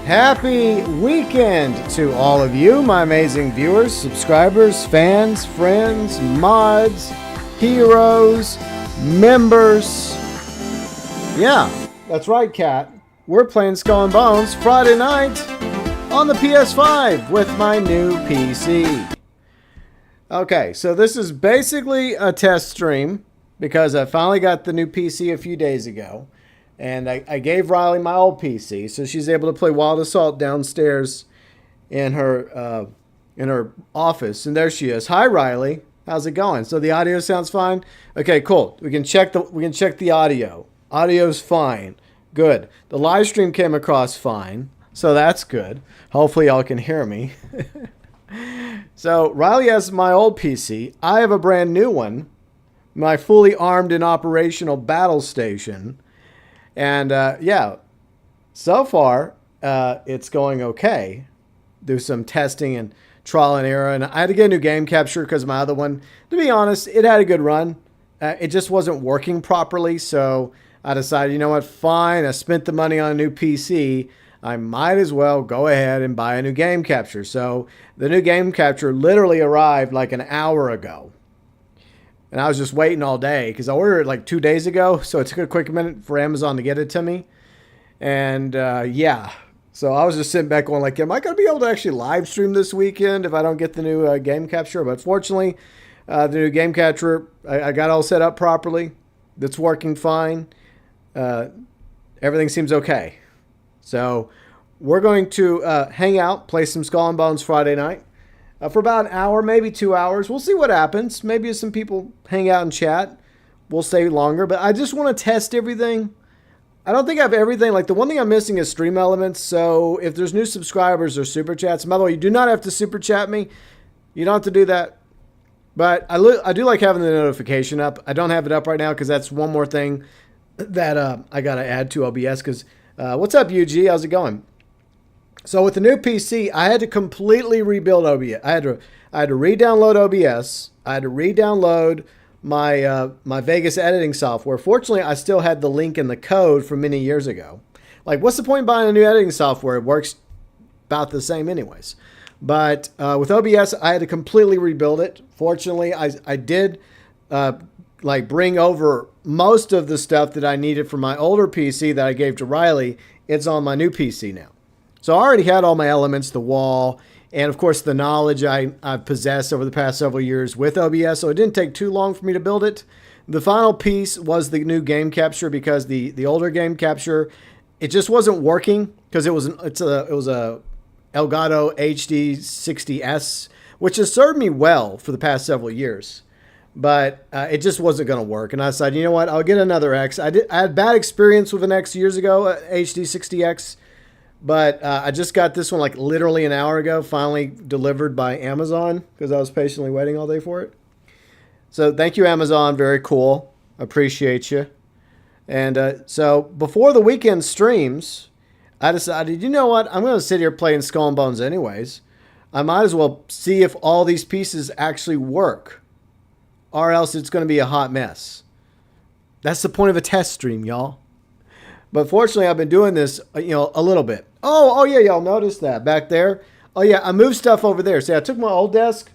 Happy weekend to all of you, my amazing viewers, subscribers, fans, friends, mods, heroes, members. Yeah, that's right, Cat. We're playing Skull and Bones Friday night on the PS5 with my new PC. Okay, so this is basically a test stream because I finally got the new PC a few days ago. And I gave Riley my old PC, so she's able to play Wild Assault downstairs in her office. And there she is. Hi, Riley. How's it going? So the audio sounds fine. Okay, cool. We can check the audio. Audio's fine. Good. The live stream came across fine, so that's good. Hopefully, y'all can hear me. So Riley has my old PC. I have a brand new one, my fully armed and operational battle station. And yeah, so far it's going okay. Do some testing and trial and error. And I had to get a new game capture because my other one, to be honest, it had a good run. It just wasn't working properly. So I decided, you know what, fine. I spent the money on a new PC. I might as well go ahead and buy a new game capture. So the new game capture literally arrived like an hour ago. And I was just waiting all day because I ordered it like 2 days ago. So it took a quick minute for Amazon to get it to me. And yeah, so I was just sitting back going like, am I going to be able to actually live stream this weekend if I don't get the new game capture? But fortunately, the new game capture, I got all set up properly. It's working fine. Everything seems okay. So we're going to hang out, play some Skull and Bones Friday night. For about an hour, maybe 2 hours. We'll see what happens. Maybe if some people hang out and chat, we'll stay longer. But I just want to test everything. I don't think I have everything. Like, the one thing I'm missing is stream elements. So if there's new subscribers or super chats, by the way, you do not have to super chat me. You don't have to do that. But I do like having the notification up. I don't have it up right now because that's one more thing that I got to add to OBS. Because what's up, UG? How's it going? So with the new PC, I had to completely rebuild OBS. I had to re-download OBS. I had to re-download my Vegas editing software. Fortunately, I still had the link in the code from many years ago. Like, what's the point in buying a new editing software? It works about the same anyways. But with OBS, I had to completely rebuild it. Fortunately, I did like bring over most of the stuff that I needed from my older PC that I gave to Riley. It's on my new PC now. So I already had all my elements, the wall, and of course the knowledge I've possessed over the past several years with OBS. So it didn't take too long for me to build it. The final piece was the new game capture because the older game capture, it just wasn't working because it was a Elgato HD 60S, which has served me well for the past several years. But it just wasn't going to work. And I decided, you know what, I'll get another X. I had bad experience with an X years ago, HD 60X. But I just got this one like literally an hour ago, finally delivered by Amazon because I was patiently waiting all day for it. So thank you, Amazon. Very cool. Appreciate you. And so before the weekend streams, I decided, you know what? I'm going to sit here playing Skull and Bones anyways. I might as well see if all these pieces actually work, or else it's going to be a hot mess. That's the point of a test stream, y'all. But fortunately, I've been doing this, a little bit. Oh yeah, y'all noticed that back there. Oh yeah, I moved stuff over there. See, I took my old desk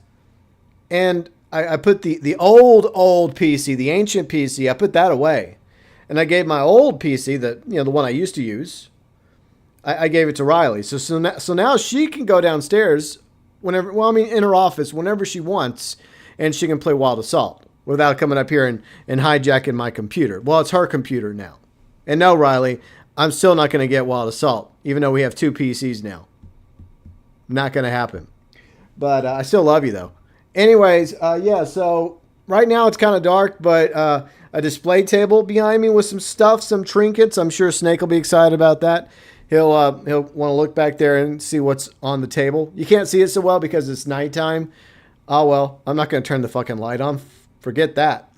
and I put the old PC, the ancient PC, I put that away. And I gave my old PC, the one I used to use, I gave it to Riley. So now she can go downstairs whenever, in her office, whenever she wants, and she can play Wild Assault without coming up here and hijacking my computer. Well, it's her computer now. And no, Riley, I'm still not going to get Wild Assault, even though we have 2 PCs now. Not going to happen. But I still love you, though. Anyways, yeah, so right now it's kind of dark, but a display table behind me with some stuff, some trinkets. I'm sure Snake will be excited about that. He'll want to look back there and see what's on the table. You can't see it so well because it's nighttime. Oh, well, I'm not going to turn the fucking light on. Forget that.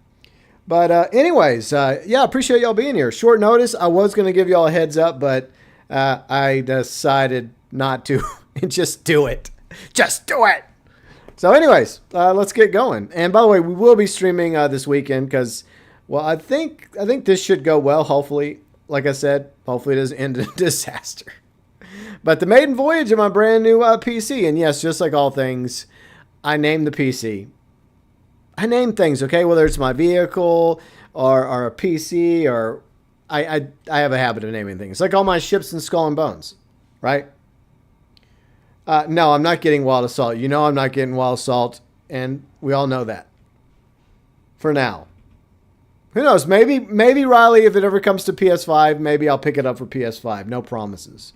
But anyways, yeah, appreciate y'all being here. Short notice, I was going to give y'all a heads up, but I decided not to and just do it. Just do it. So anyways, let's get going. And by the way, we will be streaming this weekend because, well, I think this should go well, hopefully. Like I said, hopefully it doesn't end in a disaster. But the maiden voyage of my brand new PC. And yes, just like all things, I named the PC. I name things, okay? Whether it's my vehicle or a PC or I have a habit of naming things. Like all my ships in Skull and Bones, right? No, I'm not getting Wild Assault. You know I'm not getting Wild Assault, and we all know that. For now. Who knows? Maybe Riley, if it ever comes to PS5, maybe I'll pick it up for PS5. No promises.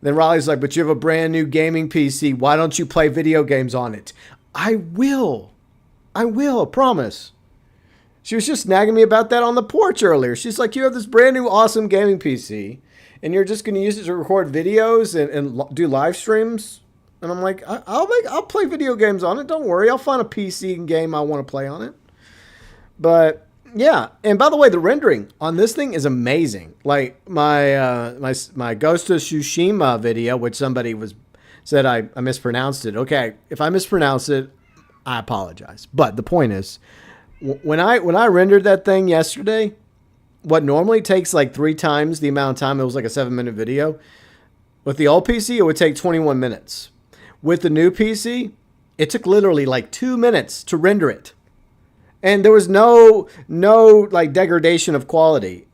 Then Riley's like, but you have a brand new gaming PC. Why don't you play video games on it? I will. I promise. She was just nagging me about that on the porch earlier. She's like, you have this brand new awesome gaming PC, and you're just going to use it to record videos and do live streams? And I'm like, I'll play video games on it. Don't worry. I'll find a PC game I want to play on it. But yeah, and by the way, the rendering on this thing is amazing. Like my Ghost of Tsushima video, which somebody said I mispronounced it. Okay, if I mispronounced it, I apologize. But the point is, when I rendered that thing yesterday, what normally takes like 3 times the amount of time, it was like a 7-minute video. With the old PC, it would take 21 minutes. With the new PC, it took literally like 2 minutes to render it. And there was no like degradation of quality.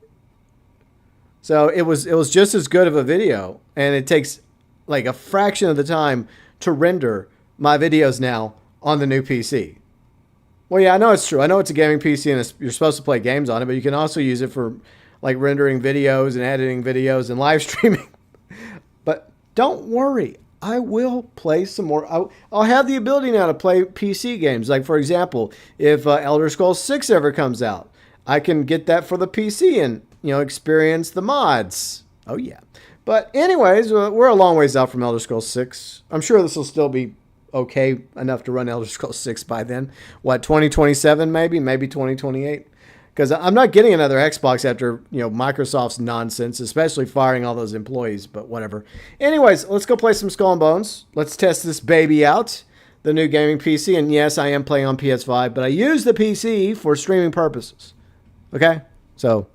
So it was just as good of a video, and it takes like a fraction of the time to render my videos now on the new PC. Well, yeah, I know it's true. I know it's a gaming PC and you're supposed to play games on it, but you can also use it for like rendering videos and editing videos and live streaming. But don't worry. I will play some more. I'll have the ability now to play PC games. Like, for example, if Elder Scrolls 6 ever comes out, I can get that for the PC and, experience the mods. Oh, yeah. But anyways, we're a long ways out from Elder Scrolls 6. I'm sure this will still be okay enough to run Elder Scrolls 6 by then. What, 2027 maybe? Maybe 2028? Because I'm not getting another Xbox after, Microsoft's nonsense, especially firing all those employees, but whatever. Anyways, let's go play some Skull and Bones. Let's test this baby out, the new gaming PC. And yes, I am playing on PS5, but I use the PC for streaming purposes. Okay? So,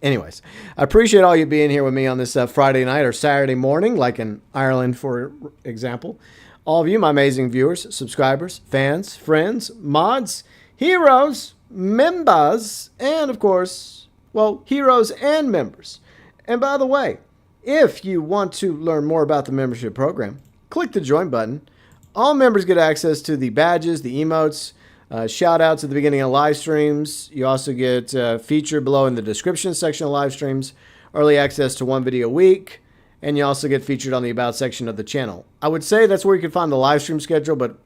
anyways, I appreciate all you being here with me on this Friday night or Saturday morning, like in Ireland, for example. All of you, my amazing viewers, subscribers, fans, friends, mods, heroes, members, and of course, heroes and members. And by the way, if you want to learn more about the membership program, click the join button. All members get access to the badges, the emotes, shout outs at the beginning of live streams. You also get featured below in the description section of live streams, early access to 1 video a week, and you also get featured on the about section of the channel. I would say that's where you can find the live stream schedule, but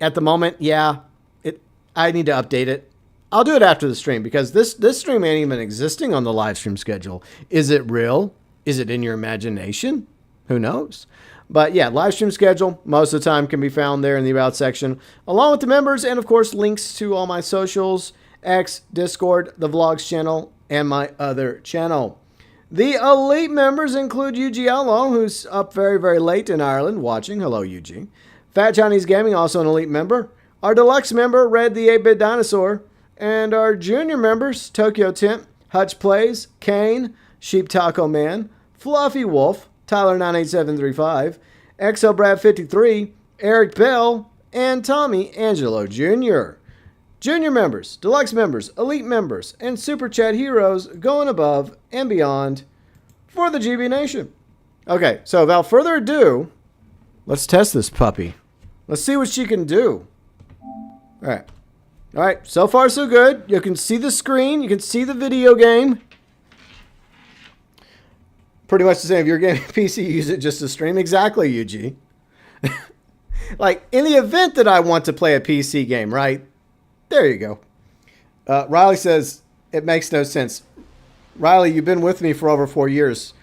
at the moment, I need to update it. I'll do it after the stream because this stream ain't even existing on the live stream schedule. Is it real? Is it in your imagination? Who knows? But yeah, live stream schedule most of the time can be found there in the About section, along with the members and, of course, links to all my socials, X, Discord, the Vlogs channel, and my other channel. The elite members include UG Outlaw, who's up very, very late in Ireland watching. Hello, UG. Fat Chinese Gaming, also an elite member. Our deluxe member, Red the 8-Bit Dinosaur. And our junior members, TokyoTent, Huttch Plays, Kane, Sheep Taco Man, Fluffy Wolf, Tyler98735, ExoBrad53, Eric Bell, and Tommy Angelo Jr. Junior members, deluxe members, elite members, and Super Chat heroes going above and beyond for the GB Nation. Okay, so without further ado, let's test this puppy. Let's see what she can do. All right, so far so good. You can see the screen. You can see the video game. Pretty much the same. If you're getting a PC, you use it just to stream. Exactly, UG. Like, in the event that I want to play a PC game, right? There you go. Riley says, it makes no sense. Riley, you've been with me for over 4 years.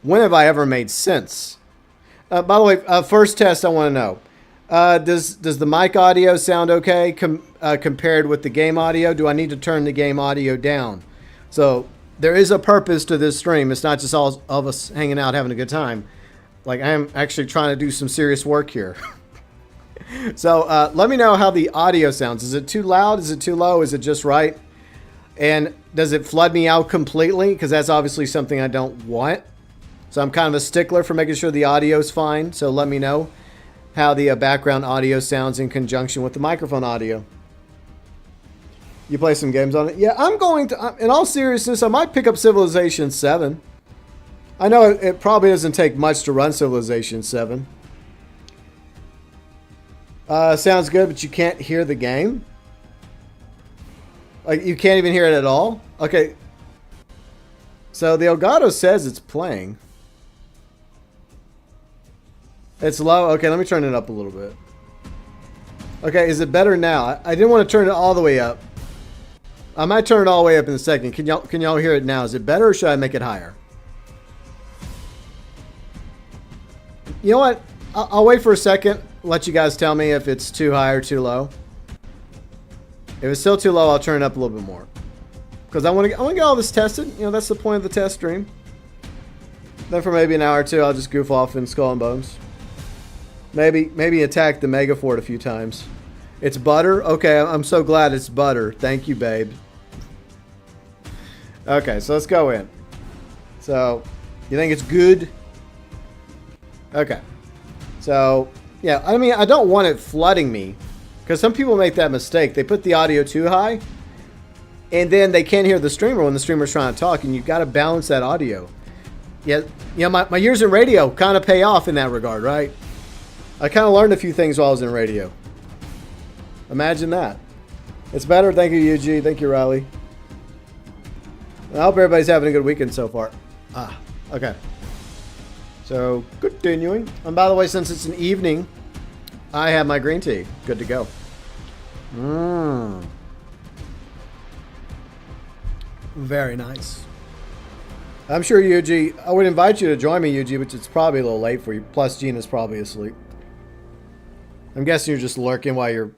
When have I ever made sense? By the way, first test I want to know. Does the mic audio sound okay compared with the game audio? Do I need to turn the game audio down? So there is a purpose to this stream. It's not just all of us hanging out having a good time. Like, I am actually trying to do some serious work here. So let me know how the audio sounds. Is it too loud? Is it too low? Is it just right? And does it flood me out completely? Because that's obviously something I don't want. So I'm kind of a stickler for making sure the audio is fine. So let me know how the background audio sounds in conjunction with the microphone audio. You play some games on it? Yeah, I'm going to, in all seriousness, I might pick up Civilization 7. I know it probably doesn't take much to run Civilization 7. Sounds good, but you can't hear the game? Like, you can't even hear it at all? Okay. So the Elgato says it's playing. It's low? Okay, let me turn it up a little bit. Okay, is it better now? I didn't want to turn it all the way up. I might turn it all the way up in a second. Can y'all hear it now? Is it better or should I make it higher? You know what? I'll wait for a second. Let you guys tell me if it's too high or too low. If it's still too low, I'll turn it up a little bit more. Because I want to get all this tested. You know, that's the point of the test stream. Then for maybe an hour or two, I'll just goof off in Skull and Bones. Maybe attack the Mega Fort a few times. It's butter? Okay, I'm so glad it's butter. Thank you, babe. Okay, so let's go in. So, you think it's good? Okay. So, yeah, I mean, I don't want it flooding me. Because some people make that mistake. They put the audio too high. And then they can't hear the streamer when the streamer's trying to talk. And you've got to balance that audio. Yeah, you know, my years in radio kind of pay off in that regard, right? I kind of learned a few things while I was in radio. Imagine that. It's better. Thank you, UG. Thank you, Riley. I hope everybody's having a good weekend so far. Okay. So, continuing. And by the way, since it's an evening, I have my green tea. Good to go. Very nice. I'm sure Yuji, I would invite you to join me, Yuji, but it's probably a little late for you. Plus, Gina's probably asleep. I'm guessing you're just lurking while you're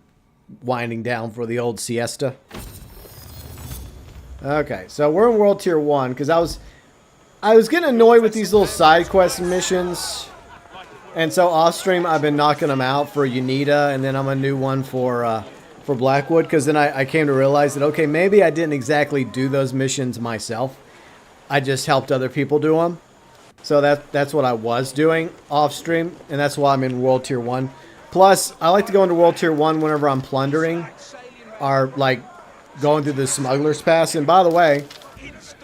winding down for the old siesta. Okay, so we're in World Tier 1, because I was getting annoyed with these little side quest missions. And so off stream, I've been knocking them out for Unita, and then I'm a new one for Blackwood, because then I came to realize that, okay, maybe I didn't exactly do those missions myself. I just helped other people do them. So that's what I was doing off stream, and that's why I'm in World Tier 1. Plus, I like to go into World Tier 1 whenever I'm plundering, or like going through the Smuggler's Pass. And by the way,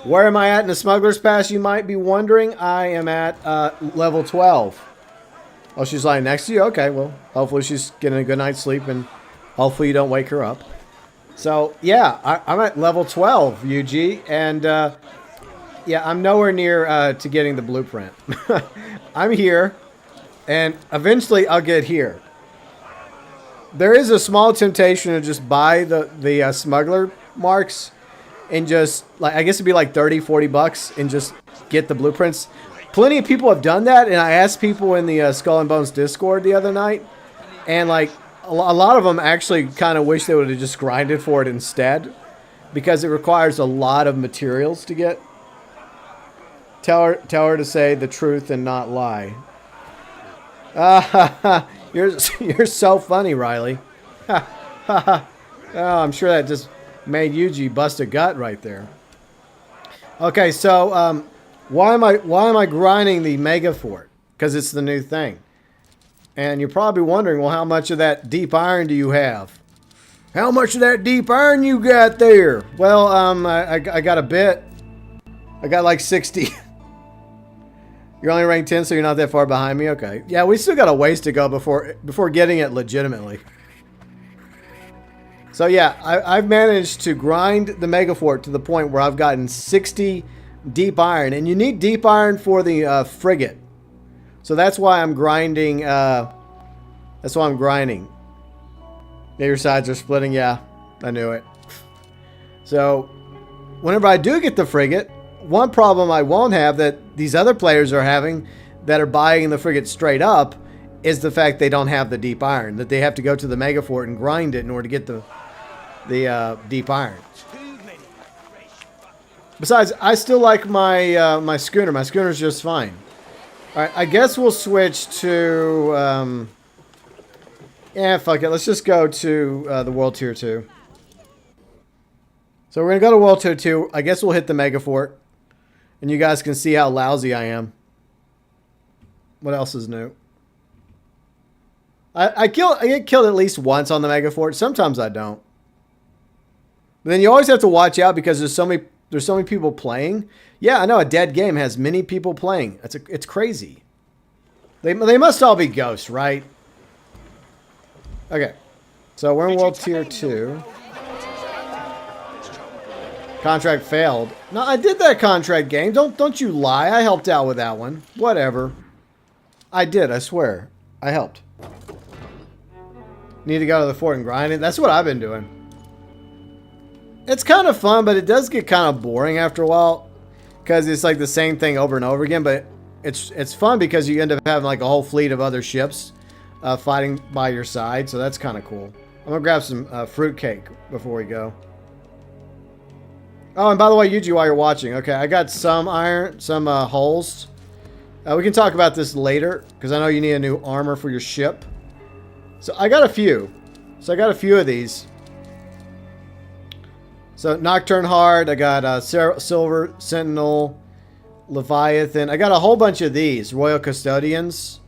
where am I at in the Smuggler's Pass, you might be wondering? I am at level 12. Oh, she's lying next to you? Okay, well, hopefully she's getting a good night's sleep, and hopefully you don't wake her up. So, yeah, I'm at level 12, UG, and, yeah, I'm nowhere near to getting the blueprint. I'm here, and eventually I'll get here. There is a small temptation to just buy the smuggler marks and just, like, I guess it'd be like 30, 40 bucks and just get the blueprints. Plenty of people have done that, and I asked people in the Skull and Bones Discord the other night, and like a lot of them actually kind of wish they would have just grinded for it instead, because it requires a lot of materials to get. Tell her to say the truth and not lie. You're so funny, Riley. Oh, I'm sure that just made Yuji bust a gut right there. Okay, so why am I grinding the Mega Fort? Because it's the new thing. And you're probably wondering, well, how much of that deep iron do you have? How much of that deep iron you got there? Well, I got a bit. I got like 60. You're only ranked 10, so you're not that far behind me? Okay. Yeah, we still got a ways to go before getting it legitimately. So yeah, I've managed to grind the Mega Fort to the point where I've gotten 60 deep iron. And you need deep iron for the frigate. So that's why I'm grinding. Yeah, your sides are splitting. Yeah, I knew it. So whenever I do get the frigate, one problem I won't have that these other players are having that are buying the frigate straight up is the fact they don't have the deep iron, that they have to go to the Mega Fort and grind it in order to get the deep iron. Besides, I still like my my schooner. My schooner's just fine. All right, I guess we'll switch to yeah, fuck it. Let's just go to the World Tier 2. So we're gonna go to World Tier 2. I guess we'll hit the Mega Fort. And you guys can see how lousy I am. What else is new? I get killed at least once on the Mega Fort. Sometimes I don't. But then you always have to watch out because there's so many people playing. Yeah, I know a dead game has many people playing. It's crazy. They must all be ghosts, right? Okay. So we're in World Tier 2. Contract failed. No, I did that contract game. Don't you lie. I helped out with that one. Whatever. I did, I swear. I helped. Need to go to the fort and grind it. That's what I've been doing. It's kind of fun, but it does get kind of boring after a while. Because it's like the same thing over and over again. But it's fun because you end up having like a whole fleet of other ships fighting by your side. So that's kind of cool. I'm going to grab some fruitcake before we go. Oh, and by the way, Yuji, while you're watching, okay, I got some iron, some holes. We can talk about this later, because I know you need a new armor for your ship. So I got a few. So I got a few of these. So Nocturne Heart, I got Silver Sentinel, Leviathan. I got a whole bunch of these, Royal Custodians.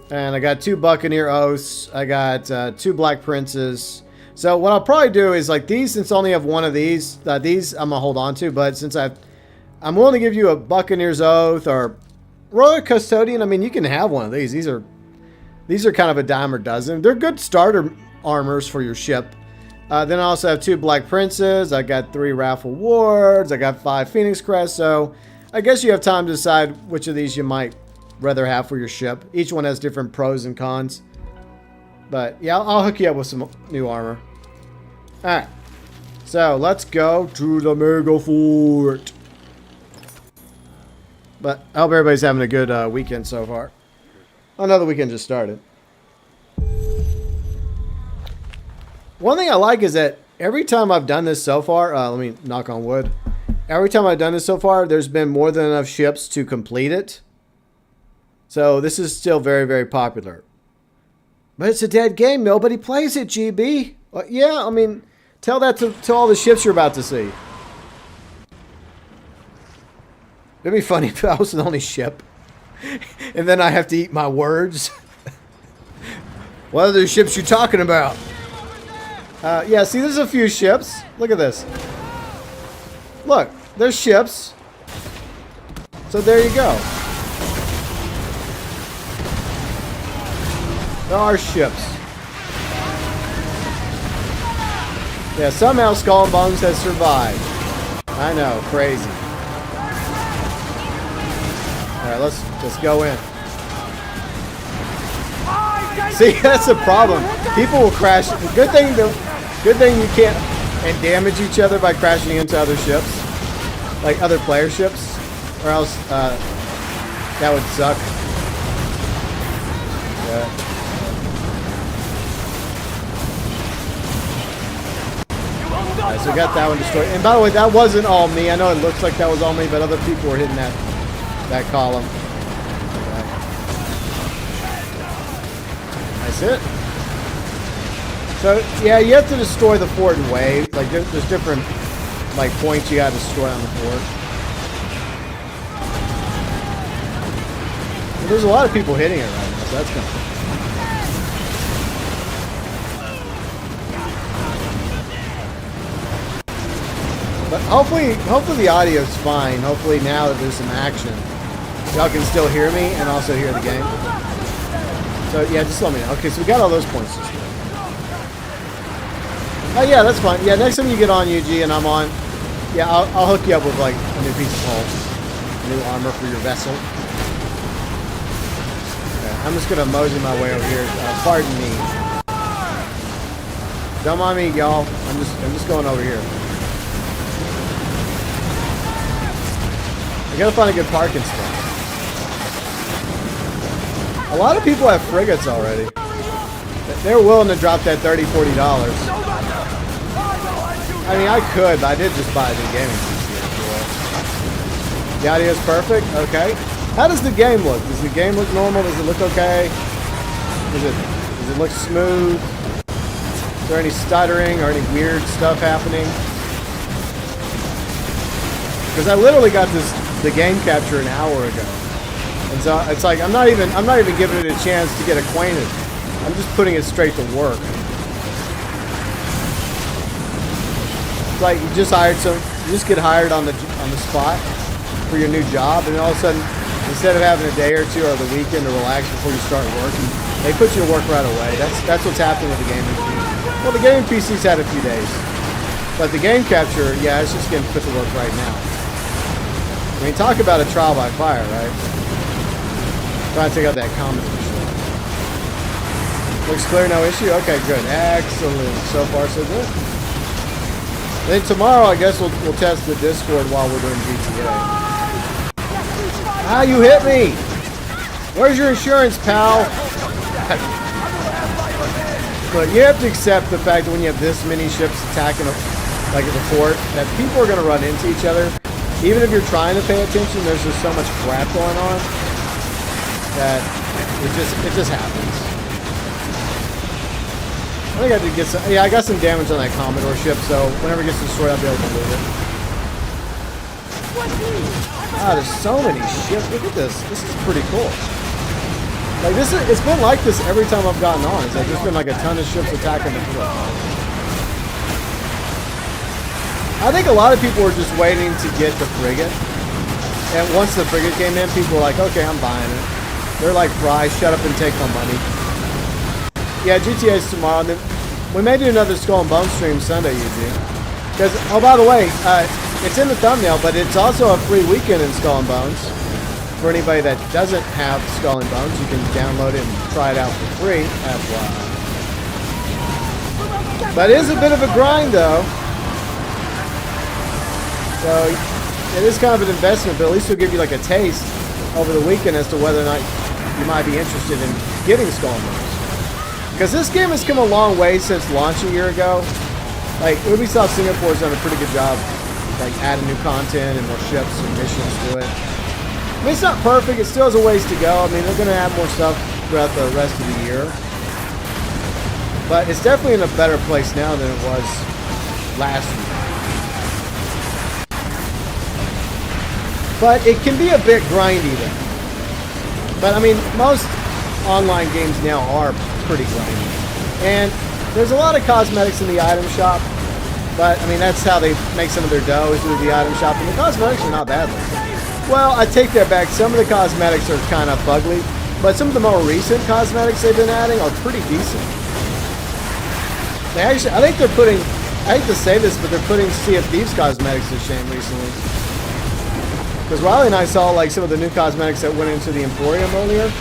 And I got 2 Buccaneer Oaths. I got 2 Black Princes. So what I'll probably do is like these, since I only have one of these I'm gonna hold on to. But since I'm willing to give you a Buccaneer's Oath or Royal Custodian, I mean you can have one of these. These are kind of a dime a dozen. They're good starter armors for your ship. Then I also have 2 Black Princes. I got 3 Raffle Wards. I got 5 Phoenix Crest. So I guess you have time to decide which of these you might rather have for your ship. Each one has different pros and cons. But yeah, I'll hook you up with some new armor. Alright. So let's go to the Mega Fort. But I hope everybody's having a good weekend so far. Another weekend just started. One thing I like is that every time I've done this so far, let me knock on wood. Every time I've done this so far, there's been more than enough ships to complete it. So this is still very, very popular. But it's a dead game. Nobody plays it, GB. Well, yeah, I mean, tell that to all the ships you're about to see. It'd be funny if I was the only ship. And then I have to eat my words. What other ships you talking about? Yeah, see, there's a few ships. Look at this. Look, there's ships. So there you go. There are ships. Yeah, somehow Skull and Bones has survived. I know, crazy. Alright, let's go in. See, that's the problem. People will crash. Good thing you can't and damage each other by crashing into other ships, like other player ships, or else that would suck. Yeah. Alright, so we got that one destroyed. And by the way, that wasn't all me. I know it looks like that was all me, but other people were hitting that column. That's it. So yeah, you have to destroy the fort in waves. Like there's different like points you gotta destroy on the fort. And there's a lot of people hitting it right now, so that's kind of cool. But hopefully the audio's fine. Hopefully now that there's some action, y'all can still hear me and also hear the game. So yeah, just let me know. Okay, so we got all those points destroyed. Oh yeah, that's fine. Yeah, next time you get on UG and I'm on, yeah, I'll hook you up with like a new piece of hull, new armor for your vessel. Okay, I'm just gonna mosey my way over here. Pardon me. Don't mind me, y'all. I'm just going over here. I gotta find a good parking spot. A lot of people have frigates already. They're willing to drop that $30, $40. I mean, I could, but I did just buy a new gaming PC after all. The audio's perfect? Okay. How does the game look? Does the game look normal? Does it look okay? Does it look smooth? Is there any stuttering or any weird stuff happening? Because I literally got the game capture an hour ago. And so it's like I'm not even giving it a chance to get acquainted. I'm just putting it straight to work. It's like you just get hired on the spot for your new job, and all of a sudden, instead of having a day or two or the weekend to relax before you start working, they put you to work right away. That's what's happening with the gaming PC. Well, the gaming PC's had a few days, but the game capture, yeah, it's just getting put to work right now. I mean, talk about a trial by fire, right? Trying to take out that comment for sure. Looks clear, no issue. Okay, good, excellent. So far, so good. Then tomorrow, I guess we'll test the Discord while we're doing GTA. Ah, you hit me! Where's your insurance, pal? But you have to accept the fact that when you have this many ships attacking, like at the port, that people are going to run into each other. Even if you're trying to pay attention, there's just so much crap going on that it just happens. I think I did get some. Yeah, I got some damage on that Commodore ship, so whenever it gets destroyed, I'll be able to loot it. Ah, there's so many ships. Look at this. This is pretty cool. Like it's been like this every time I've gotten on. It's like there's been like a ton of ships attacking the port. I think a lot of people were just waiting to get the frigate, and once the frigate came in, people were like, "Okay, I'm buying it." They're like, "Fry, shut up and take my money." Yeah, GTA's tomorrow. And then we may do another Skull and Bones stream Sunday, Eugene. Because, oh, by the way, it's in the thumbnail, but it's also a free weekend in Skull and Bones. For anybody that doesn't have Skull and Bones, you can download it and try it out for free. But it is a bit of a grind, though. So it is kind of an investment, but at least it'll give you like a taste over the weekend as to whether or not you might be interested in getting Skull and Bones. Because this game has come a long way since launch a year ago. Like, Ubisoft Singapore's done a pretty good job, like, adding new content and more ships and missions to it. I mean, it's not perfect. It still has a ways to go. I mean, they're going to add more stuff throughout the rest of the year. But it's definitely in a better place now than it was last year. But it can be a bit grindy, though. But, I mean, most online games now are pretty grindy. And there's a lot of cosmetics in the item shop. But, I mean, that's how they make some of their dough, is through the item shop. And the cosmetics are not bad looking. Well, I take that back. Some of the cosmetics are kind of fugly, but some of the more recent cosmetics they've been adding are pretty decent. They actually, I think they're putting, I hate to say this, but they're putting Sea of Thieves cosmetics to shame recently. Because Riley and I saw like some of the new cosmetics that went into the Emporium earlier,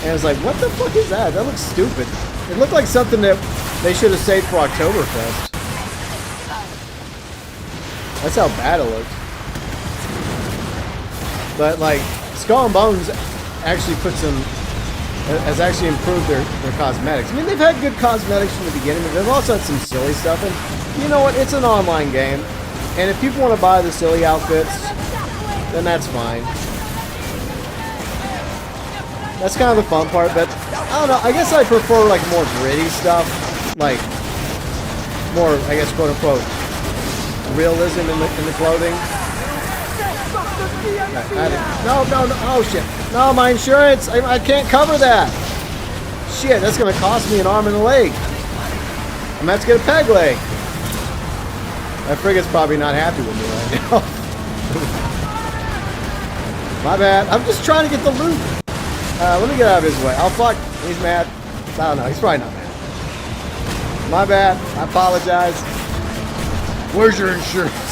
and I was like, what the fuck is that? That looks stupid. It looked like something that they should have saved for Oktoberfest. That's how bad it looked. But like Skull and Bones actually has actually improved their cosmetics. I mean, they've had good cosmetics from the beginning, but they've also had some silly stuff. And you know what? It's an online game, and if people want to buy the silly outfits, then that's fine. That's kind of the fun part. But I don't know. I guess I prefer like more gritty stuff, like more, I guess, quote unquote, realism in the clothing. No, oh shit. No, my insurance, I can't cover that. Shit, that's gonna cost me an arm and a leg. I'm gonna have to get a peg leg. That frigate's probably not happy with me right now. My bad, I'm just trying to get the loot. Let me get out of his way. Oh fuck, he's mad. I don't know, he's probably not mad. My bad, I apologize. Where's your insurance?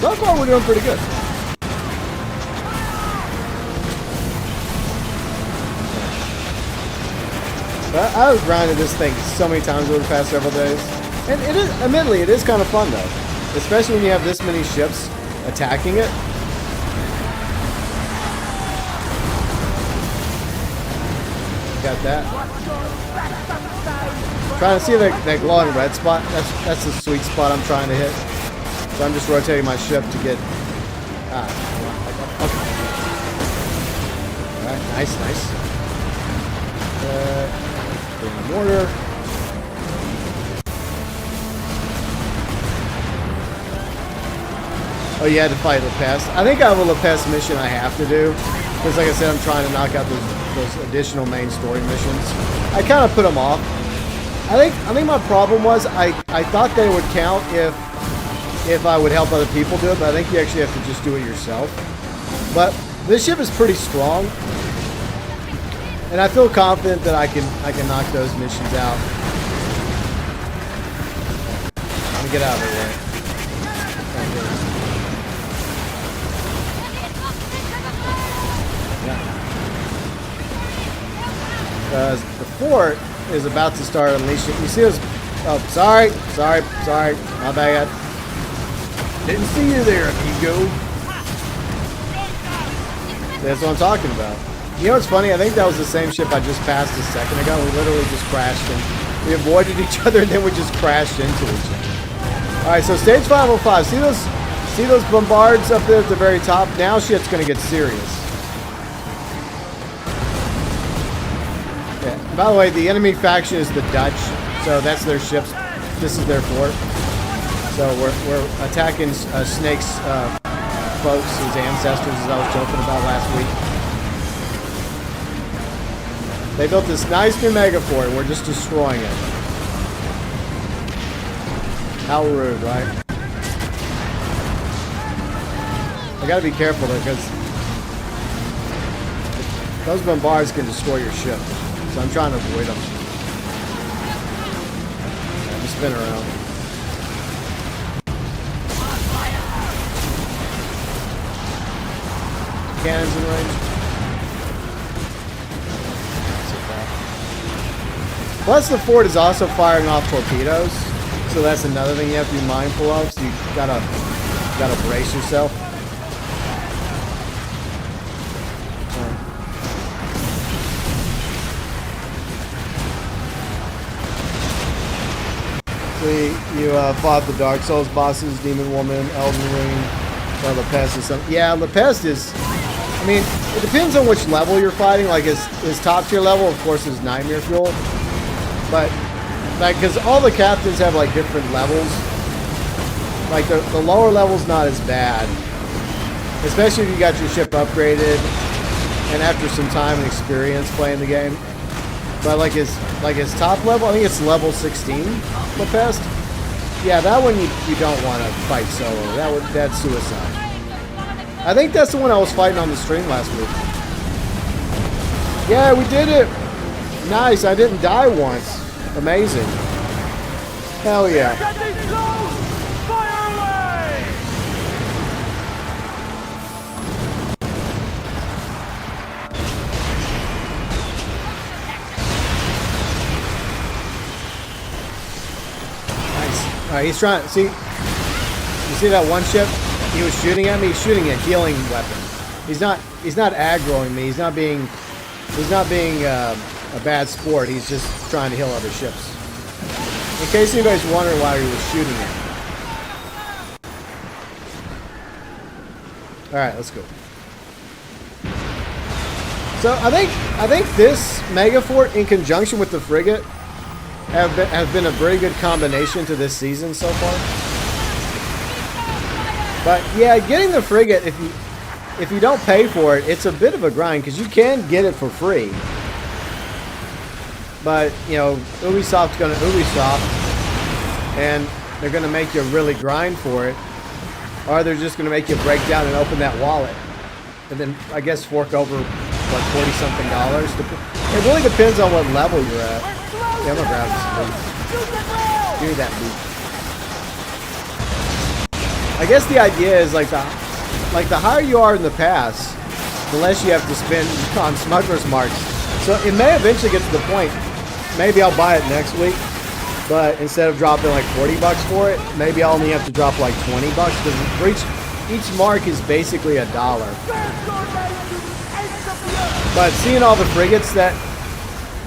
So far, we're doing pretty good. But I was grinding this thing so many times over the past several days. And it is, admittedly, it is kind of fun, though. Especially when you have this many ships attacking it. Got that. Trying to see that glowing red spot. That's the sweet spot I'm trying to hit. So I'm just rotating my ship to get... okay. Alright, nice. Bring the mortar. Oh, you had to fight Lepest. I think I have a Lepest mission I have to do. Because like I said, I'm trying to knock out those additional main story missions. I kind of put them off. I think my problem was I thought they would count if I would help other people do it, but I think you actually have to just do it yourself. But this ship is pretty strong. And I feel confident that I can knock those missions out. Let me get out of the way. Because the fort is about to start unleashing. You see those? Oh, sorry, my bad. Didn't see you there, amigo. That's what I'm talking about. You know what's funny? I think that was the same ship I just passed a second ago. We literally just crashed and we avoided each other and then we just crashed into each other. Alright, so stage 505. See those bombards up there at the very top? Now shit's gonna get serious. Yeah. By the way, the enemy faction is the Dutch, so that's their ships. This is their fort. So we're attacking Snake's folks, his ancestors, as I was joking about last week. They built this nice new mega fort, and we're just destroying it. How rude, right? I gotta be careful though, because those bombards can destroy your ship. So I'm trying to avoid them. Let me spin around. Cannons in range. Plus the fort is also firing off torpedoes. So that's another thing you have to be mindful of. So you gotta brace yourself. You fought the Dark Souls bosses, Demon Woman, Elden Ring, Lepest is something. Yeah, Lepest is. I mean, it depends on which level you're fighting. Like his top tier level, of course, is Nightmare Fuel. But like, because all the captains have like different levels. Like the lower level's not as bad, especially if you got your ship upgraded and after some time and experience playing the game. But like his top level, I think it's level 16, Lepest. Yeah, that one you don't want to fight solo. That's suicide. I think that's the one I was fighting on the stream last week. Yeah, we did it. Nice, I didn't die once. Amazing. Hell yeah. Alright, he's trying. See, you see that one ship? He was shooting at me. He's shooting a healing weapon. He's not aggroing me. He's not being a bad sport. He's just trying to heal other ships. In case anybody's wondering why he was shooting at me. All right, let's go. So I think this mega fort in conjunction with the frigate have been a very good combination to this season so far. But yeah, getting the frigate, if you don't pay for it, it's a bit of a grind because you can get it for free. But you know, Ubisoft's gonna Ubisoft, and they're gonna make you really grind for it, or they're just gonna make you break down and open that wallet, and then I guess fork over like $40-something. It really depends on what level you're at. Yeah, I'm gonna grab this loot. Give me that loot. I guess the idea is like the higher you are in the pass, the less you have to spend on smuggler's marks. So it may eventually get to the point. Maybe I'll buy it next week, but instead of dropping like $40 for it, maybe I'll only have to drop like $20 because for each mark is basically $1. But seeing all the frigates that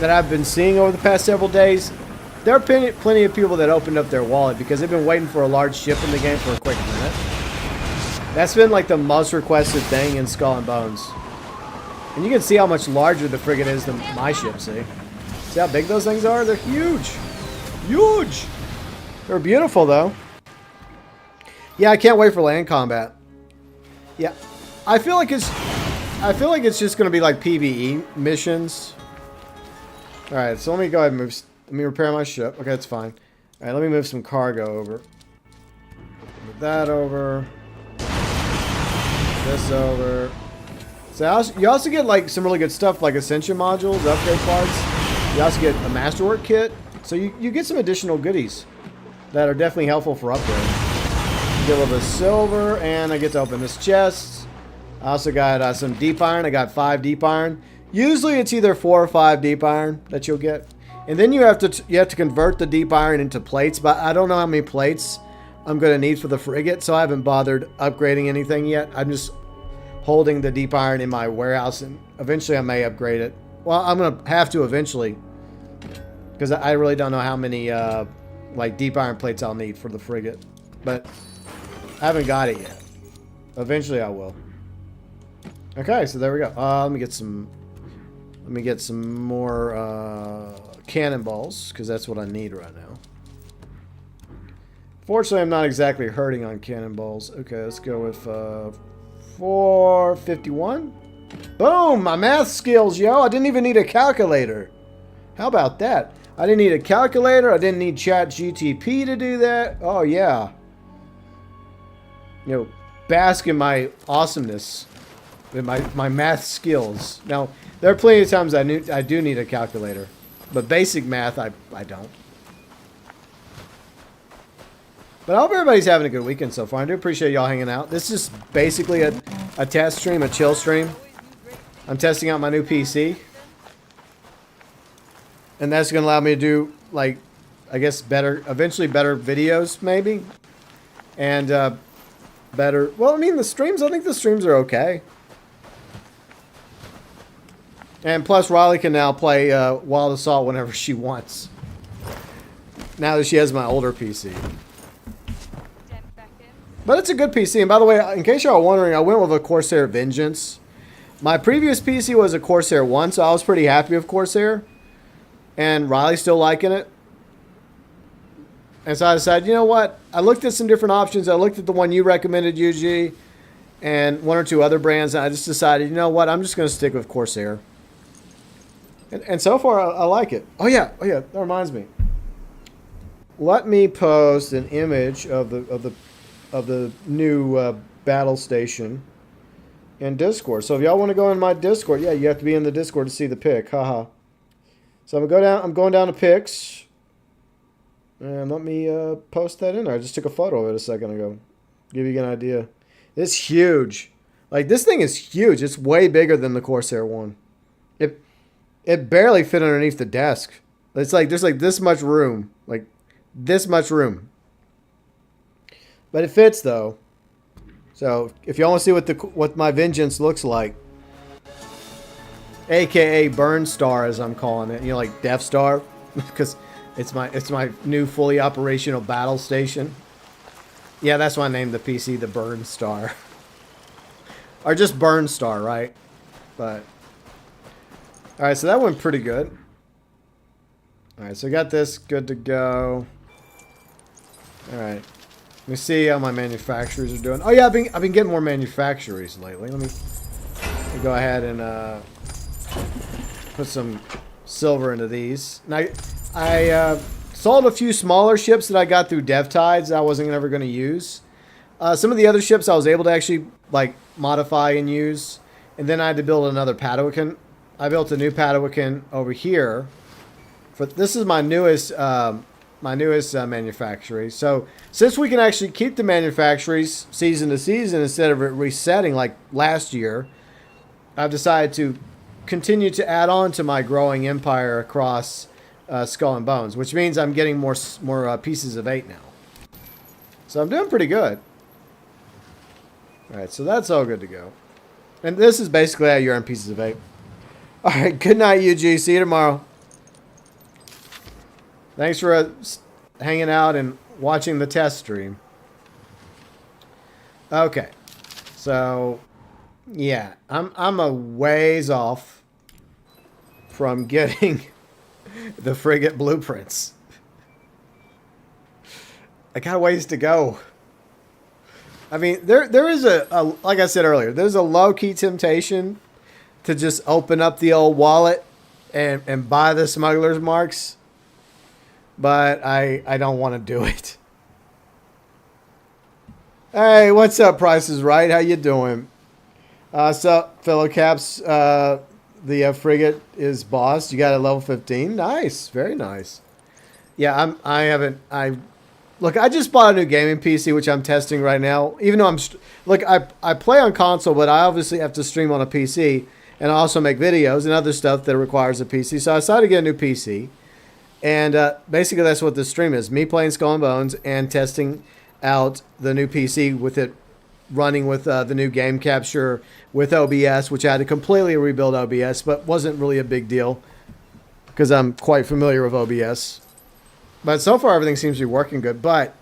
I've been seeing over the past several days, there are plenty of people that opened up their wallet because they've been waiting for a large ship in the game for a quick minute. That's been like the most requested thing in Skull and Bones. And you can see how much larger the frigate is than my ship, see? See how big those things are? They're huge. Huge! They're beautiful, though. Yeah, I can't wait for land combat. Yeah, I feel like it's just gonna be like PvE missions. All right, so let me go ahead and move. Let me repair my ship. Okay, that's fine. All right, let me move some cargo over. Move that over. This over. So you also get like some really good stuff like Ascension modules, upgrade parts. You also get a Masterwork kit. So you get some additional goodies that are definitely helpful for upgrade. You get a little bit of silver, and I get to open this chest. I also got some deep iron. I got 5 deep iron. Usually it's either 4 or 5 deep iron that you'll get. And then you have to convert the deep iron into plates, but I don't know how many plates I'm going to need for the frigate, so I haven't bothered upgrading anything yet. I'm just holding the deep iron in my warehouse, and eventually I may upgrade it. Well, I'm going to have to eventually, because I really don't know how many like deep iron plates I'll need for the frigate, but I haven't got it yet. Eventually I will. Okay, so there we go. Let me get some more cannonballs, because that's what I need right now. Fortunately, I'm not exactly hurting on cannonballs. Okay, let's go with 451. Boom! My math skills, yo! I didn't even need a calculator. How about that? I didn't need a calculator. I didn't need ChatGTP to do that. Oh, yeah. You know, bask in my awesomeness. In my math skills. Now, there are plenty of times I do need a calculator. But basic math, I don't. But I hope everybody's having a good weekend so far. I do appreciate y'all hanging out. This is basically a test stream, a chill stream. I'm testing out my new PC. And that's going to allow me to do, like, I guess eventually better videos, maybe. And better, well, I mean, I think the streams are okay. And plus, Riley can now play Wild Assault whenever she wants. Now that she has my older PC. But it's a good PC. And by the way, in case y'all are wondering, I went with a Corsair Vengeance. My previous PC was a Corsair 1, so I was pretty happy with Corsair. And Riley's still liking it. And so I decided, you know what? I looked at some different options. I looked at the one you recommended, UG, and 1 or 2 other brands. And I just decided, you know what? I'm just going to stick with Corsair. And so far, I like it. Oh yeah, that reminds me. Let me post an image of the new battle station in Discord. So if y'all want to go in my Discord, yeah, you have to be in the Discord to see the pic. Haha. So I'm going down to pics, and let me post that in there. I just took a photo of it a second ago. Give you an idea. It's huge. Like, this thing is huge. It's way bigger than the Corsair one. It barely fit underneath the desk. It's like there's like this much room. Like this much room. But it fits though. So if you want to see what my Vengeance looks like, AKA Burn Star as I'm calling it, you know, like Death Star, because it's my new fully operational battle station. Yeah, that's why I named the PC the Burn Star. Or just Burn Star, right? But alright, so that went pretty good. Alright, so I got this good to go. Alright. Let me see how my manufacturers are doing. Oh yeah, I've been getting more manufacturers lately. Let me go ahead and put some silver into these. And I sold a few smaller ships that I got through dev tides that I wasn't ever going to use. Some of the other ships I was able to actually like modify and use. And then I had to build another Padawan. I built a new Padawan over here. This is my newest manufactory. So since we can actually keep the manufactories season to season instead of it resetting like last year, I've decided to continue to add on to my growing empire across Skull and Bones, which means I'm getting more pieces of 8 now. So I'm doing pretty good. All right, so that's all good to go. And this is basically how you earn pieces of 8. All right, good night, UG. See you tomorrow. Thanks for hanging out and watching the test stream. Okay, so yeah, I'm a ways off from getting the frigate blueprints. I got a ways to go. I mean, there is a like I said earlier, there's a low key temptation to just open up the old wallet and buy the smuggler's marks, but I don't want to do it. Hey, what's up, Price is Right? How you doing? So, fellow Caps, the frigate is bossed. You got a level 15. Nice, very nice. Yeah, look, I just bought a new gaming PC, which I'm testing right now. Even though I play on console, but I obviously have to stream on a PC, and I also make videos and other stuff that requires a PC. So I decided to get a new PC, and basically that's what this stream is: me playing Skull and Bones and testing out the new PC with it running with the new game capture with OBS, which I had to completely rebuild OBS, but wasn't really a big deal because I'm quite familiar with OBS. But so far, everything seems to be working good. But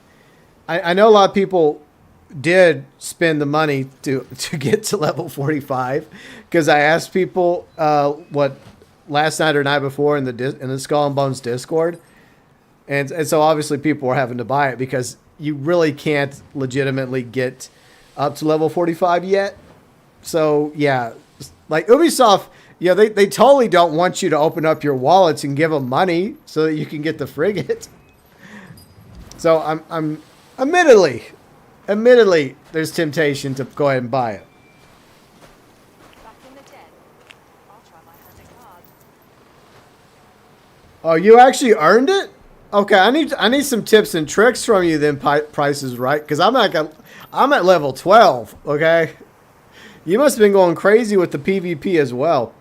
I know a lot of people did spend the money to get to level 45 because I asked people what last night or night before in the Skull and Bones Discord, and so obviously people were having to buy it because you really can't legitimately get up to level 45 yet. So yeah, like Ubisoft, yeah, they totally don't want you to open up your wallets and give them money so that you can get the frigate. So I'm admittedly, there's temptation to go ahead and buy it. Back in the den. I'll try my hand at cards. Oh, you actually earned it? Okay, I need some tips and tricks from you then, Price is Right, because I'm at level 12. Okay, you must have been going crazy with the PvP as well.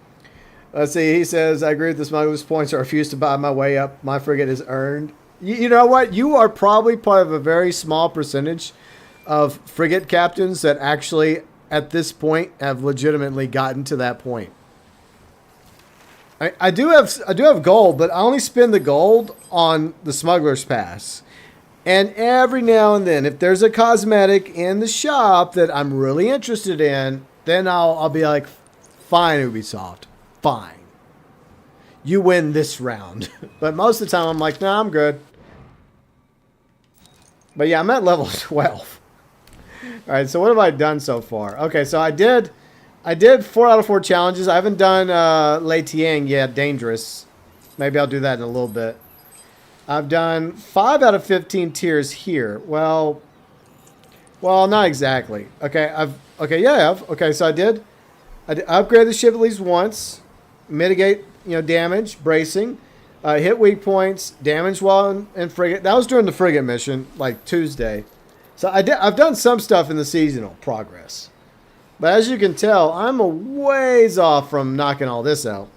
Let's see. He says, I agree with the smuggler's points. I refuse to buy my way up. My frigate is earned. You know what? You are probably part of a very small percentage of frigate captains that actually, at this point, have legitimately gotten to that point. I do have gold, but I only spend the gold on the smuggler's pass. And every now and then, if there's a cosmetic in the shop that I'm really interested in, then I'll be like, fine, Ubisoft, fine. You win this round. But most of the time, I'm like, nah, I'm good. But yeah, I'm at level 12. All right, so what have I done so far? Okay, so I did 4 out of 4 challenges. I haven't done Lei Tiang yet, Dangerous. Maybe I'll do that in a little bit. I've done 5 out of 15 tiers here. Well, not exactly. Okay, I have. Okay, so I upgrade the ship at least once, mitigate, damage, bracing, hit weak points, damage while in frigate. That was during the frigate mission, like Tuesday. So I've done some stuff in the seasonal progress. But as you can tell, I'm a ways off from knocking all this out.